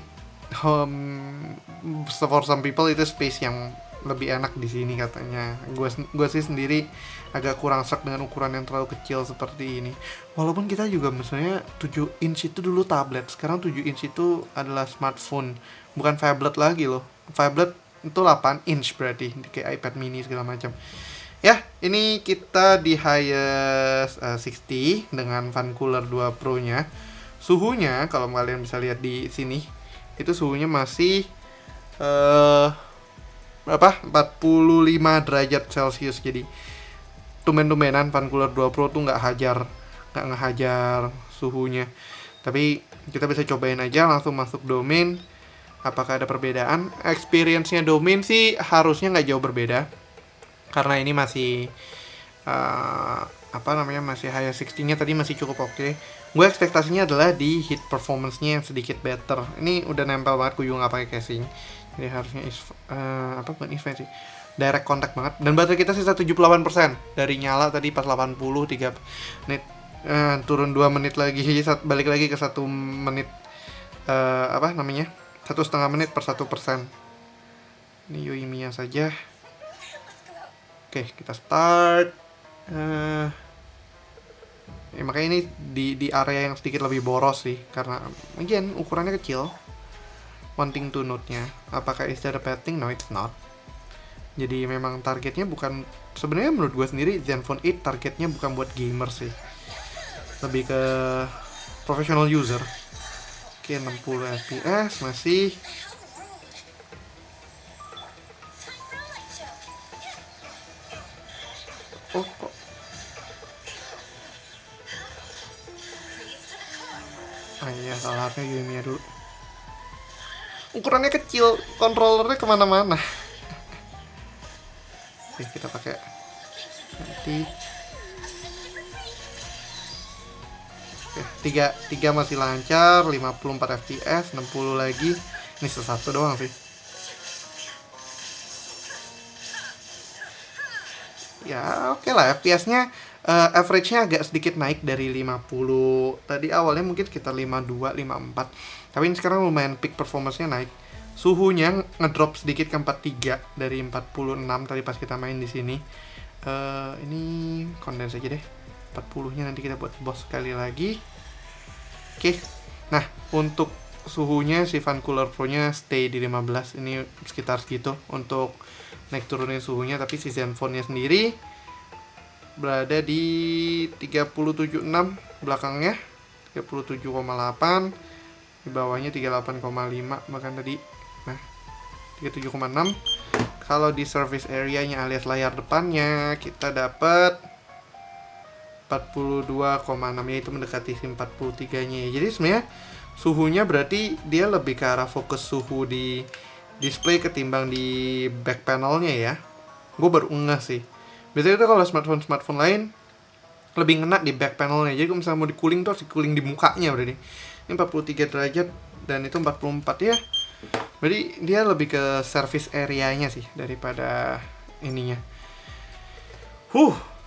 for some people itu space yang lebih enak di sini katanya. Gue sih sendiri agak kurang serak dengan ukuran yang terlalu kecil seperti ini. Walaupun kita juga misalnya 7 inch itu dulu tablet, sekarang 7 inch itu adalah smartphone, bukan phablet lagi loh. Phablet itu 8 inch berarti kayak iPad mini segala macam. Ya, ini kita di highest 60 dengan fan cooler 2 Pro nya. Suhunya kalau kalian bisa lihat di sini, itu suhunya masih berapa? 45 derajat Celcius. Jadi tumben-tumbenan fan cooler 2 Pro tuh nggak ngehajar suhunya. Tapi kita bisa cobain aja langsung masuk domain. Apakah ada perbedaan? Experience-nya domain sih harusnya nggak jauh berbeda, karena ini masih masih high 60-nya tadi masih cukup oke. Gue ekspektasinya adalah di hit performance-nya yang sedikit better. Ini udah nempel banget, gue juga nggak pakai casing, jadi harusnya bukan event sih, direct contact banget. Dan baterai kita sisa 78%, dari nyala tadi pas 80 3 menit, turun 2 menit lagi, balik lagi ke 1 menit, 1,5 menit per 1%. Ini Yoimiya saja. Oke, kita start. Makanya ini di area yang sedikit lebih boros sih, karena again ukurannya kecil. One thing to note-nya, apakah is that a bad thing? No, it's not. Jadi memang targetnya bukan, sebenarnya menurut gue sendiri Zenfone 8 targetnya bukan buat gamer sih, lebih ke professional user. Oke, 60 fps masih. Oh kok iya, salahnya Yoimiya dulu. Ukurannya kecil, controllernya kemana-mana. Oke, kita pakai nanti. Oke, 3 masih lancar, 54 fps, 60 lagi. Ini satu doang sih. Ya oke lah, FPS-nya average-nya agak sedikit naik dari 50. Tadi awalnya mungkin sekitar 52, 54. Tapi ini sekarang lumayan peak performance-nya naik. Suhunya ngedrop sedikit ke 43 dari 46 tadi pas kita main di sini. Ini kondens aja deh. 40-nya nanti kita buat boss sekali lagi. Oke. Nah, untuk suhunya si Fan Cooler Pro-nya stay di 15. Ini sekitar segitu untuk naik turunin suhunya, tapi si Zenfone-nya sendiri berada di 37,6 belakangnya, 37,8, di bawahnya 38,5 bahkan tadi. Nah, 37,6. Kalau di surface area-nya alias layar depannya kita dapat 42,6, ya itu mendekati 43-nya ya. Jadi sebenarnya suhunya berarti dia lebih ke arah fokus suhu di display ketimbang di back panelnya ya. Gue baru ngeh sih. Biasanya itu kalau smartphone lain lebih ngena di back panelnya. Jadi kalau misalnya mau di cooling tuh harus di cooling di mukanya berarti. Ini 43 derajat dan itu 44 ya. Berarti dia lebih ke service area-nya sih daripada ininya.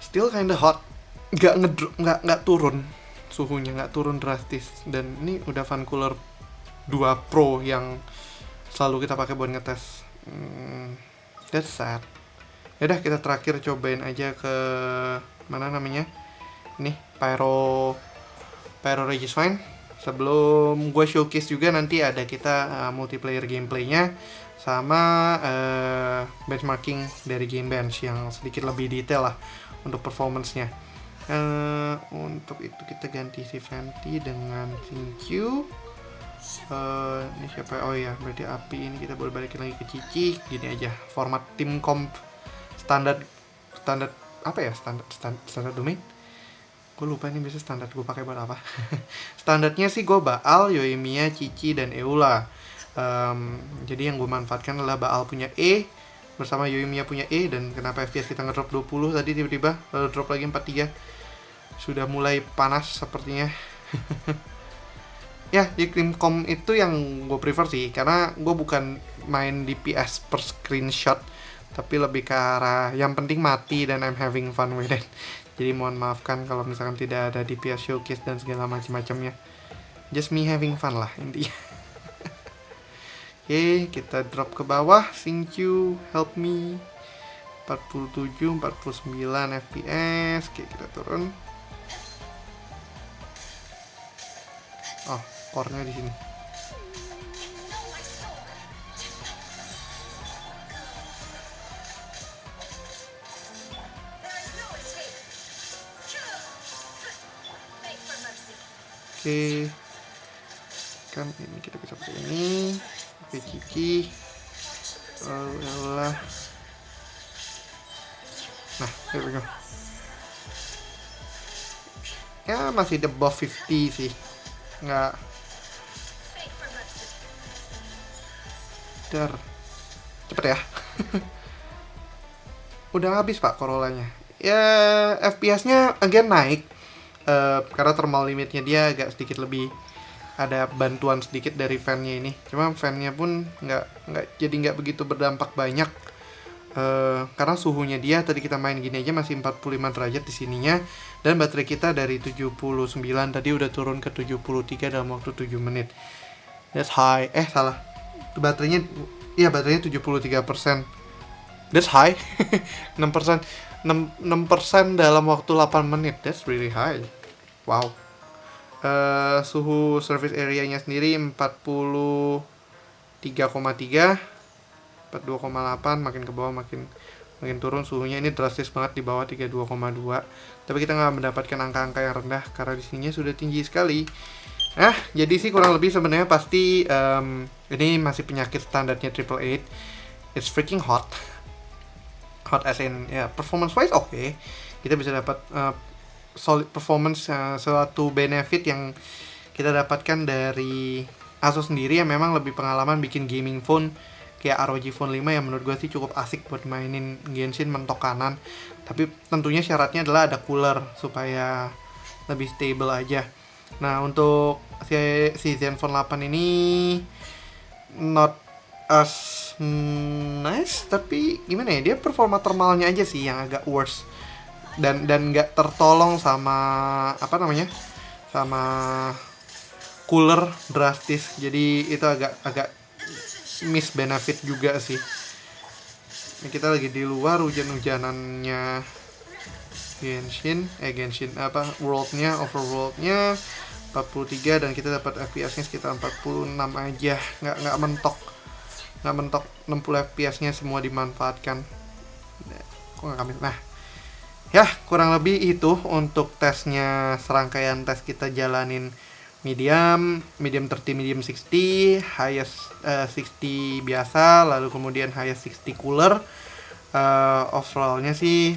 Still kinda hot. Nggak turun suhunya, nggak turun drastis. Dan ini udah Fan Cooler 2 Pro yang selalu kita pakai buat ngetes. That's sad. Yaudah, kita terakhir cobain aja ke mana namanya? Ini Pyro Regisfine. Sebelum gue showcase juga nanti ada kita multiplayer gameplaynya sama benchmarking dari Geekbench yang sedikit lebih detail lah untuk performance-nya. Untuk itu kita ganti si Fenty dengan Thank. Ini siapa? Oh ya, berarti Api ini kita boleh balikin lagi ke Cici. Gini aja, format tim comp standar apa ya, standar domain. Gue lupa ini biasa standar gue pakai buat apa. Standarnya sih gue Baal, Yoimiya, Cici, dan Eula. Jadi yang gue manfaatkan adalah Baal punya E bersama Yoimiya punya E. Dan kenapa FPS kita ngedrop 20 tadi tiba-tiba lalu drop lagi 43. Sudah mulai panas sepertinya. Ya, di Crimcom itu yang gue prefer sih, karena gue bukan main DPS per screenshot, tapi lebih ke arah yang penting mati dan I'm having fun with it. Jadi mohon maafkan kalau misalkan tidak ada DPS showcase dan segala macam-macamnya. Just me having fun lah intinya. Oke, kita drop ke bawah. Thank you, help me. 47, 49 FPS. Oke, kita turun. Oh, core-nya di sini. Oke, kan ini kita bisa pakai ini, pakai Cici, lah. Nah, here we go. Ya masih the above 50 sih, nggak cepet ya. Udah habis pak Corollanya. Ya FPS-nya again naik. Karena thermal limitnya dia agak sedikit lebih ada bantuan sedikit dari fan-nya ini. Cuma fan-nya pun nggak begitu berdampak banyak. Karena suhunya dia tadi kita main gini aja masih 45 derajat di sininya, dan baterai kita dari 79 tadi udah turun ke 73 dalam waktu 7 menit. That's high. Salah. Baterainya 73%. That's high. 6% dalam waktu 8 menit. That's really high. Wow. Suhu surface area-nya sendiri 43,3, 42,8, makin ke bawah makin turun suhunya. Ini drastis banget di bawah 32,2. Tapi kita nggak mendapatkan angka-angka yang rendah karena di sininya sudah tinggi sekali. Jadi sih kurang lebih sebenarnya pasti ini masih penyakit standarnya 888. It's freaking hot. Hot as in ya, performance wise oke. Kita bisa dapat solid performance, suatu benefit yang kita dapatkan dari Asus sendiri yang memang lebih pengalaman bikin gaming phone kayak ROG Phone 5 yang menurut gue sih cukup asik buat mainin Genshin mentok kanan. Tapi tentunya syaratnya adalah ada cooler supaya lebih stable aja. Nah, untuk si Zenfone 8 ini not as nice, tapi gimana ya, dia performa thermalnya aja sih yang agak worse. Dan nggak tertolong sama sama cooler drastis. Jadi itu agak miss benefit juga sih. Ini kita lagi di luar hujan-hujanannya Genshin apa worldnya, overworldnya 43 dan kita dapat FPS-nya sekitar 46 aja, nggak mentok 60 FPS-nya semua dimanfaatkan. Kok nggak kami? Nah, ya kurang lebih itu untuk tesnya, serangkaian tes kita jalanin medium 30, medium 60, highest 60 biasa, lalu kemudian highest 60 cooler. Overallnya sih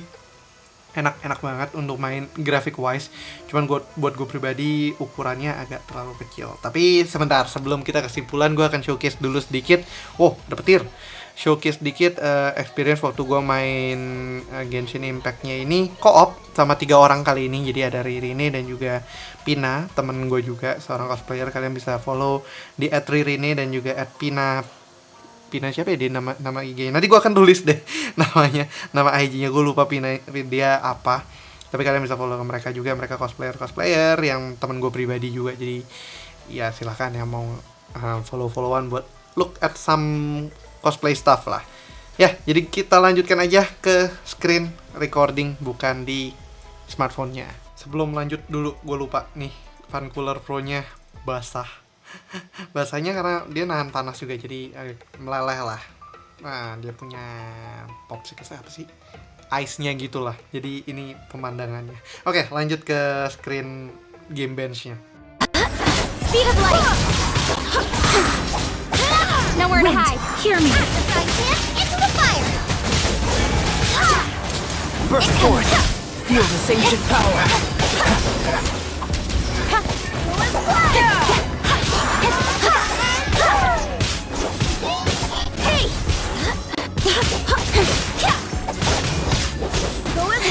enak banget untuk main graphic wise. Cuman buat gue pribadi ukurannya agak terlalu kecil. Tapi sebentar, sebelum kita kesimpulan, gue akan showcase dulu sedikit. Dapet showcase dikit experience waktu gue main Genshin Impact-nya ini co-op sama 3 orang kali ini. Jadi ada Ririne dan juga Pina, temen gue juga, seorang cosplayer. Kalian bisa follow di @Ririne dan juga @Pina siapa ya dia nama IG-nya. Nanti gue akan tulis deh namanya, nama IG-nya gue lupa Pina dia apa. Tapi kalian bisa follow ke mereka juga, mereka cosplayer yang temen gue pribadi juga. Jadi ya silahkan ya mau follow-followan buat look at some cosplay stuff lah. Ya, jadi kita lanjutkan aja ke screen recording, bukan di smartphone-nya. Sebelum lanjut dulu, gue lupa nih, Fan Cooler Pro-nya basah. Basahnya karena dia nahan panas juga, jadi meleleh lah. Nah, dia punya popsicle apa sih? Ice-nya gitu lah. Jadi ini pemandangannya. Oke, lanjut ke screen game bench-nya. Speed of light. Nowhere to hide. Hear me. Into the fire. Burst forth. Feel this ancient power. Hey. Go with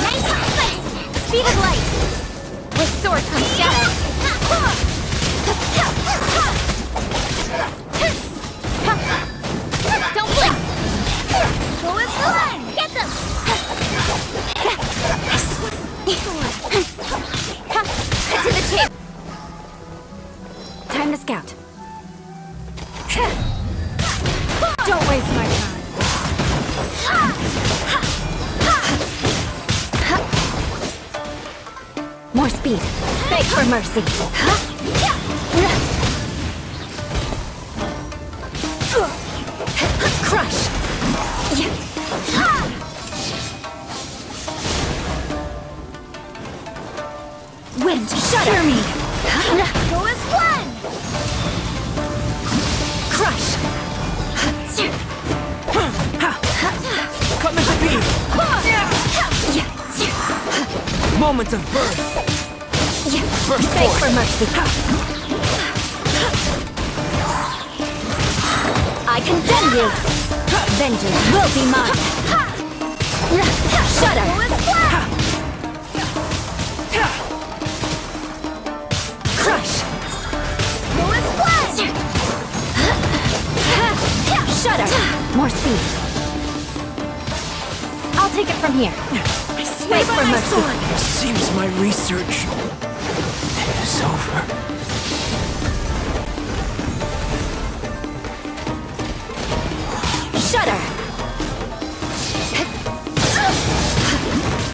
nice split. Speed of light. With sword comes shadow. Don't blink! Go as one! Get them! To the table! Time to scout. Don't waste my time. More speed. Beg for mercy. Crush! Wind, shudder me! Go as one! Crush! Come into being. Moment of birth. Burst Beg forth. for mercy. I condemn you! Vengeance will be mine! Shudder! Crush! Shudder! More speed! I'll take it from here. Beg for mercy. Seems my research is over. Shudder!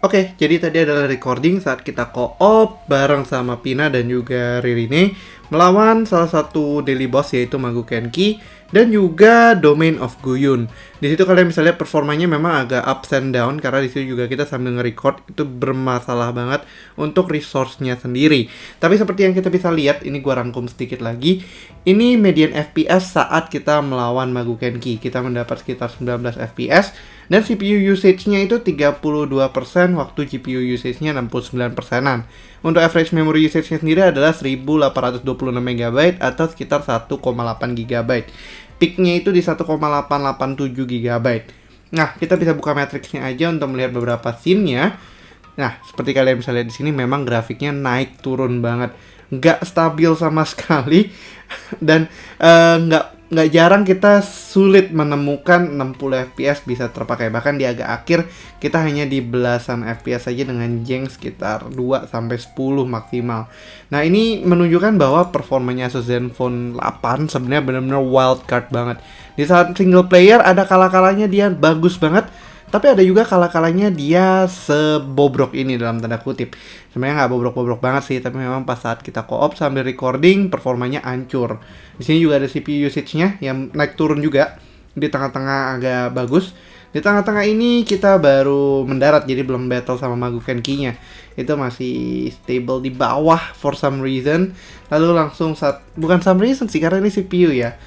Oke, jadi tadi adalah recording saat kita co-op bareng sama Pina dan juga Ririne melawan salah satu daily boss yaitu Magukenki dan juga Domain of Guyun. Di situ kalian bisa lihat performanya memang agak ups and down karena di situ juga kita sambil nge-record itu bermasalah banget untuk resource-nya sendiri. Tapi seperti yang kita bisa lihat, ini gua rangkum sedikit lagi. Ini median FPS saat kita melawan Magukenki. Kita mendapat sekitar 19 FPS dan CPU usage-nya itu 32%, waktu GPU usage-nya 69%-an. Untuk average memory usage-nya sendiri adalah 1826 MB atau sekitar 1,8 GB. Peak-nya itu di 1,887 GB. Nah, kita bisa buka matriksnya aja untuk melihat beberapa scene-nya. Nah, seperti kalian bisa lihat di sini memang grafiknya naik turun banget. Nggak stabil sama sekali dan nggak jarang kita sulit menemukan 60 fps bisa terpakai. Bahkan di agak akhir kita hanya di belasan fps saja dengan jeng sekitar 2-10 maksimal. Nah ini menunjukkan bahwa performanya Asus Zenfone 8 sebenarnya benar-benar wild card banget. Di saat single player ada kala-kalanya dia bagus banget, tapi ada juga kala-kalanya dia sebobrok ini dalam tanda kutip. Sebenarnya nggak bobrok-bobrok banget sih, tapi memang pas saat kita co-op sambil recording performanya hancur. Di sini juga ada CPU usage-nya yang naik turun juga. Di tengah-tengah agak bagus. Di tengah-tengah ini kita baru mendarat, jadi belum battle sama Magu Genki-nya. Itu masih stable di bawah for some reason. Lalu langsung bukan some reason sih, karena ini CPU ya.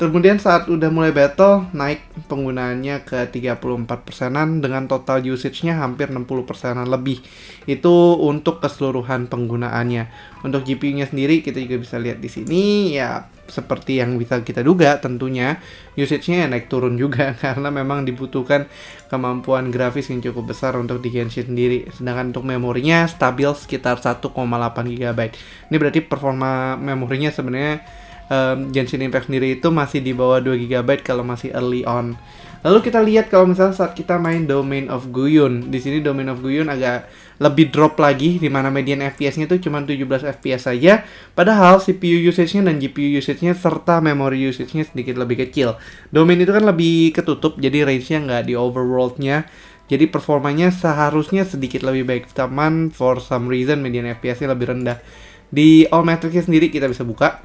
Kemudian saat udah mulai battle, naik penggunaannya ke 34%-an dengan total usage-nya hampir 60%-an lebih. Itu untuk keseluruhan penggunaannya. Untuk GPU-nya sendiri kita juga bisa lihat di sini ya seperti yang bisa kita duga tentunya usage-nya naik turun juga karena memang dibutuhkan kemampuan grafis yang cukup besar untuk di Genshin sendiri. Sedangkan untuk memorinya stabil sekitar 1,8 GB. Ini berarti performa memorinya sebenarnya Genshin Impact sendiri itu masih di bawah 2 GB kalau masih early on. Lalu kita lihat kalau misalnya saat kita main Domain of Guyun. Di sini Domain of Guyun agak lebih drop lagi, di mana median FPS-nya itu cuma 17 FPS saja. Padahal CPU usage-nya dan GPU usage-nya serta memory usage-nya sedikit lebih kecil. Domain itu kan lebih ketutup, jadi range-nya nggak di overworld-nya. Jadi performanya seharusnya sedikit lebih baik. Taman for some reason median FPS-nya lebih rendah. Di all metrics-nya sendiri kita bisa buka.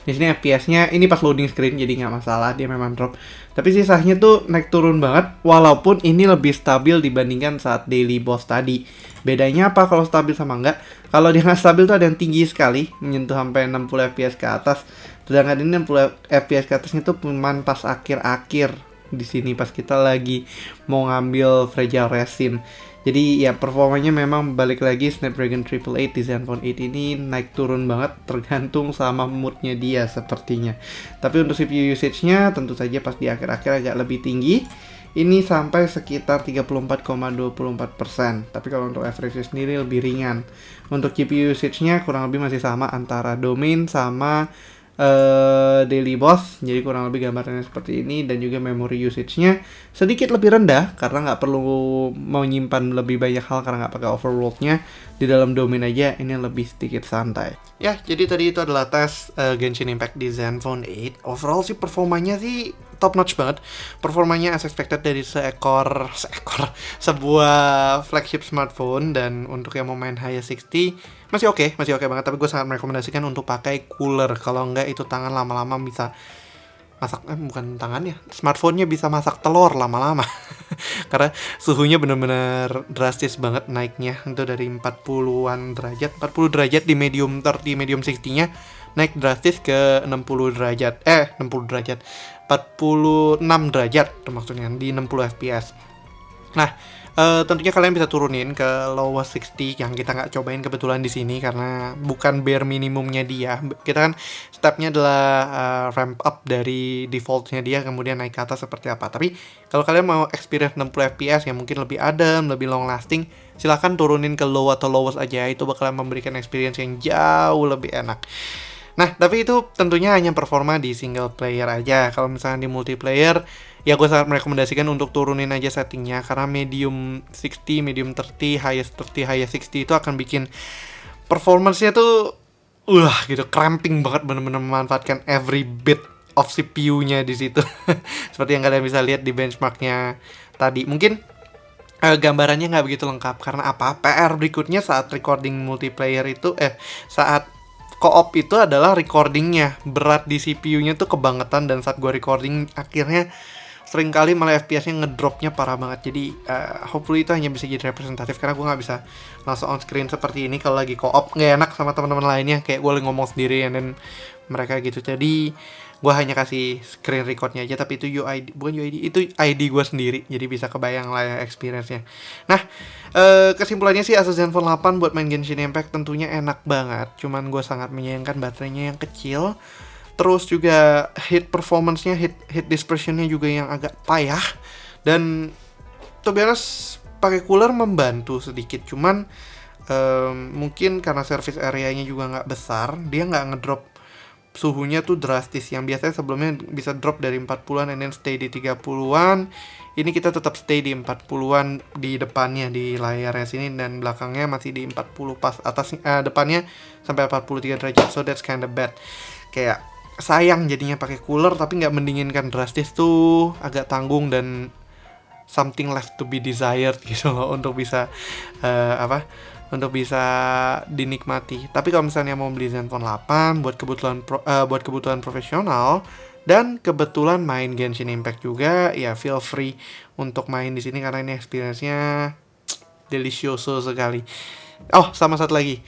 Di sini FPS-nya ini pas loading screen jadi nggak masalah, dia memang drop. Tapi sisanya tuh naik turun banget, walaupun ini lebih stabil dibandingkan saat daily boss tadi. Bedanya apa kalau stabil sama enggak? Kalau dia nggak stabil tuh ada yang tinggi sekali, menyentuh sampai 60 FPS ke atas. Sedangkan ini 60 FPS ke atasnya tuh cuman pas akhir-akhir di sini pas kita lagi mau ngambil Fragile Resin. Jadi ya performanya memang balik lagi Snapdragon 888 di Zenfone 8 ini naik turun banget tergantung sama moodnya dia sepertinya. Tapi untuk CPU usage-nya tentu saja pas di akhir-akhir agak lebih tinggi. Ini sampai sekitar 34,24%. Tapi kalau untuk average sendiri lebih ringan. Untuk GPU usage-nya kurang lebih masih sama antara Domain sama daily boss, jadi kurang lebih gambarnya seperti ini. Dan juga memory usage-nya sedikit lebih rendah karena nggak perlu menyimpan lebih banyak hal karena nggak pakai overworld-nya. Di dalam domain aja ini lebih sedikit santai. Ya, jadi tadi itu adalah tes Genshin Impact di Zenfone 8. Overall sih performanya sih top notch banget. Performanya as expected dari sebuah flagship smartphone. Dan untuk yang mau main Highest 60 masih oke banget. Tapi gue sangat merekomendasikan untuk pakai cooler. Kalau enggak itu tangan lama-lama bisa masak, bukan tangannya, smartphone-nya bisa masak telur lama-lama. Karena suhunya benar-benar drastis banget naiknya. Itu dari 40 derajat di medium 30, medium 60-nya naik drastis ke 60 derajat. 46 derajat itu maksudnya di 60 fps. Nah, tentunya kalian bisa turunin ke lowest 60 yang kita nggak cobain kebetulan di sini karena bukan bare minimumnya dia. Kita kan stepnya adalah ramp up dari defaultnya dia kemudian naik ke atas seperti apa. Tapi kalau kalian mau experience 60 fps yang mungkin lebih adem, lebih long lasting, silahkan turunin ke low atau lowest aja. Itu bakalan memberikan experience yang jauh lebih enak. Nah, tapi itu tentunya hanya performa di single player aja. Kalau misalnya di multiplayer, ya gue sangat merekomendasikan untuk turunin aja settingnya. Karena medium 60, medium 30, highest 60 itu akan bikin performance-nya tuh gitu, cramping banget, bener-bener memanfaatkan every bit of CPU-nya di situ. Seperti yang kalian bisa lihat di benchmark-nya tadi. Mungkin gambarannya nggak begitu lengkap karena apa? PR berikutnya saat recording multiplayer itu saat co-op itu adalah recordingnya. Berat di CPU-nya tuh kebangetan dan saat gue recording akhirnya seringkali malah FPS-nya ngedropnya parah banget. Jadi hopefully itu hanya bisa jadi representatif karena gue nggak bisa langsung on screen seperti ini kalau lagi co-op, nggak enak sama teman-teman lainnya, kayak gue ngomong sendiri dan mereka gitu. Jadi gue hanya kasih screen recordnya aja, tapi itu UID, bukan UID, itu ID gue sendiri, jadi bisa kebayang lah ya experience-nya. Nah, kesimpulannya sih Asus Zenfone 8 buat main Genshin Impact tentunya enak banget, cuman gue sangat menyayangkan baterainya yang kecil. Terus juga heat performance-nya, heat dispersion-nya juga yang agak payah. Dan to be honest, pakai cooler membantu sedikit, cuman mungkin karena service area-nya juga nggak besar, dia nggak ngedrop suhunya tuh drastis. Yang biasanya sebelumnya bisa drop dari 40-an and then stay di 30-an. Ini kita tetap stay di 40-an di depannya, di layarnya sini, dan belakangnya masih di 40 pas atas, depannya sampai 43 derajat. So that's kind of bad. Kayak sayang jadinya pakai cooler tapi nggak mendinginkan drastis tuh, agak tanggung dan something left to be desired gitu loh untuk bisa untuk bisa dinikmati. Tapi kalau misalnya mau beli Zenfone 8 buat kebutuhan profesional dan kebetulan main Genshin Impact juga, ya feel free untuk main di sini karena ini experience-nya delicioso sekali. Oh, sama satu lagi.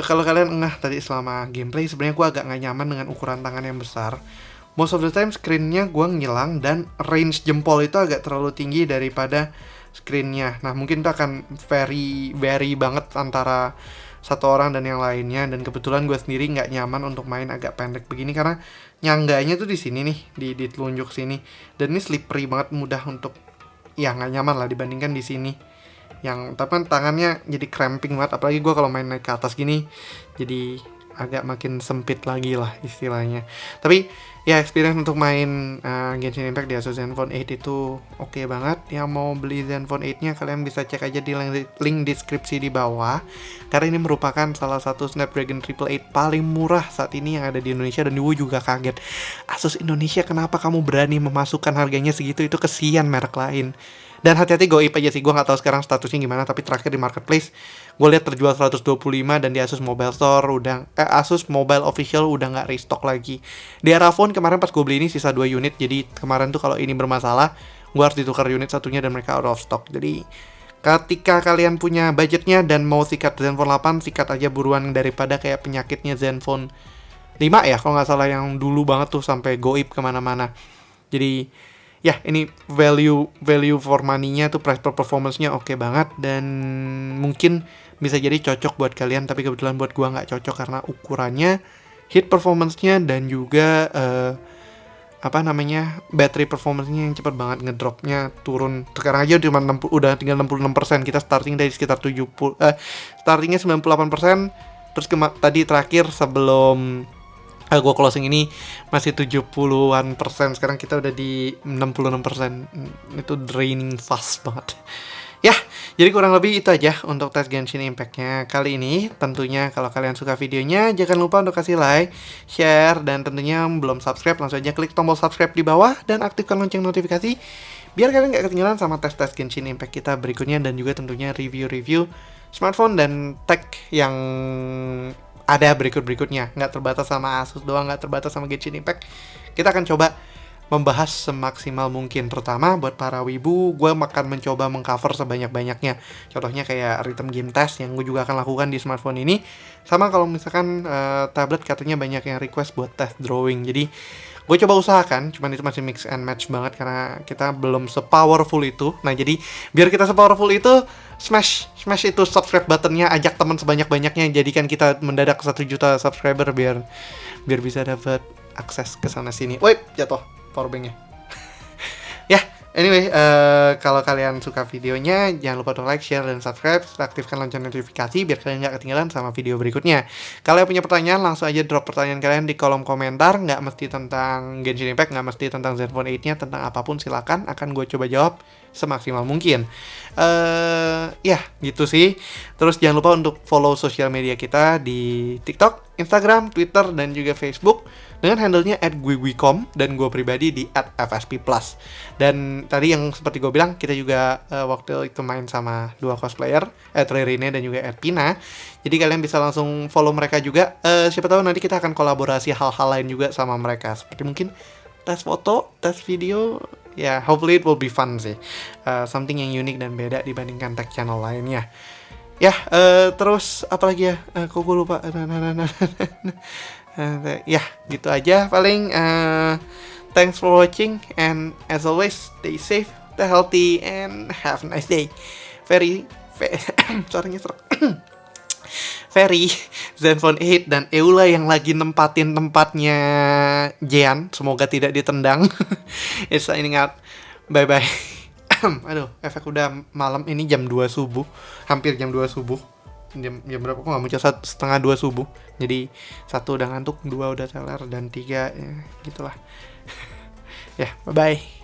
Kalau kalian engah tadi selama gameplay, sebenarnya gue agak nggak nyaman dengan ukuran tangan yang besar. Most of the time screen-nya gue ngilang dan range jempol itu agak terlalu tinggi daripada screen-nya. Nah, mungkin itu akan very banget antara satu orang dan yang lainnya, dan kebetulan gue sendiri nggak nyaman untuk main agak pendek begini karena nyangganya tuh di sini nih, di telunjuk sini, dan ini slippery banget, mudah untuk ya nggak nyaman lah dibandingkan di sini yang tapi kan tangannya jadi cramping banget, apalagi gue kalau main naik ke atas gini jadi agak makin sempit lagi lah istilahnya. Tapi ya experience untuk main Genshin Impact di Asus Zenfone 8 itu oke banget. Yang mau beli Zenfone 8-nya kalian bisa cek aja di link deskripsi di bawah, karena ini merupakan salah satu Snapdragon 888 paling murah saat ini yang ada di Indonesia. Dan gue juga kaget, Asus Indonesia kenapa kamu berani memasukkan harganya segitu, itu kesian merek lain. Dan hati-hati goib aja sih, gue nggak tahu sekarang statusnya gimana, tapi terakhir di marketplace gue lihat terjual 125, dan di Asus Mobile Store Asus Mobile Official udah nggak restock lagi. Di Erafone kemarin pas gue beli ini sisa 2 unit, jadi kemarin tuh kalau ini bermasalah gue harus ditukar unit satunya dan mereka out of stock. Jadi ketika kalian punya budgetnya dan mau sikat Zenfone 8, sikat aja buruan daripada kayak penyakitnya Zenfone 5 ya kalau nggak salah, yang dulu banget tuh sampai goib kemana-mana. Jadi ya, ini value for money-nya tuh, price per performance-nya oke banget, dan mungkin bisa jadi cocok buat kalian, tapi kebetulan buat gua nggak cocok karena ukurannya, heat performance-nya, dan juga battery performance-nya yang cepet banget ngedropnya turun. Sekarang aja udah tinggal 66%, kita starting dari sekitar startingnya 98%, terus tadi terakhir sebelum gue closing ini masih 70-an persen, sekarang kita udah di 66%. Itu draining fast banget ya. Jadi kurang lebih itu aja untuk tes Genshin Impact-nya kali ini. Tentunya kalau kalian suka videonya, jangan lupa untuk kasih like, share, dan tentunya belum subscribe, langsung aja klik tombol subscribe di bawah dan aktifkan lonceng notifikasi biar kalian gak ketinggalan sama tes-tes Genshin Impact kita berikutnya, dan juga tentunya review-review smartphone dan tech yang ada berikutnya. Nggak terbatas sama Asus doang, nggak terbatas sama Genshin Impact. Kita akan coba membahas semaksimal mungkin. Pertama, buat para wibu, gue akan mencoba mengcover sebanyak-banyaknya. Contohnya kayak rhythm game test yang gue juga akan lakukan di smartphone ini. Sama kalau misalkan tablet katanya banyak yang request buat test drawing. Jadi gue coba usahakan, cuman itu masih mix and match banget karena kita belum sepowerful itu. Nah, jadi biar kita sepowerful itu, smash itu subscribe buttonnya, ajak teman sebanyak-banyaknya, jadikan kita mendadak 1 juta subscriber biar bisa dapat akses ke sana sini. Woi, jatuh powerbanknya. Ya, anyway, kalau kalian suka videonya, jangan lupa untuk like, share, dan subscribe. Aktifkan lonceng notifikasi biar kalian nggak ketinggalan sama video berikutnya. Kalau punya pertanyaan, langsung aja drop pertanyaan kalian di kolom komentar. Nggak mesti tentang Genshin Impact, nggak mesti tentang Zenfone 8-nya, tentang apapun silakan. Akan gue coba jawab semaksimal mungkin. Ya, gitu sih. Terus jangan lupa untuk follow sosial media kita di TikTok, Instagram, Twitter, dan juga Facebook dengan handle-nya @guiguicom, dan gue pribadi di @fsp+. Dan tadi yang seperti gue bilang, kita juga waktu itu main sama 2 cosplayer, Rerine dan juga Erpina. Jadi kalian bisa langsung follow mereka juga. Siapa tahu nanti kita akan kolaborasi hal-hal lain juga sama mereka, seperti mungkin tes foto, tes video. Ya, hopefully it will be fun sih. Something yang unik dan beda dibandingkan tech channel lainnya. Ya, terus apa lagi ya? Kok gue lupa. Ya, gitu aja paling. Thanks for watching, and as always, stay safe, stay healthy, and have a nice day. Suaranya serak. Ferry, Zenfone 8, dan Eula yang lagi nempatin tempatnya Jean, semoga tidak ditendang. It's signing out. Bye-bye. Aduh, efek udah malam, ini jam 2 subuh, hampir jam 2 subuh. jam berapa kok nggak muncul, 1:30 subuh. Jadi 1 udah ngantuk, 2 udah teler, dan 3 ya gitulah. Ya, bye bye.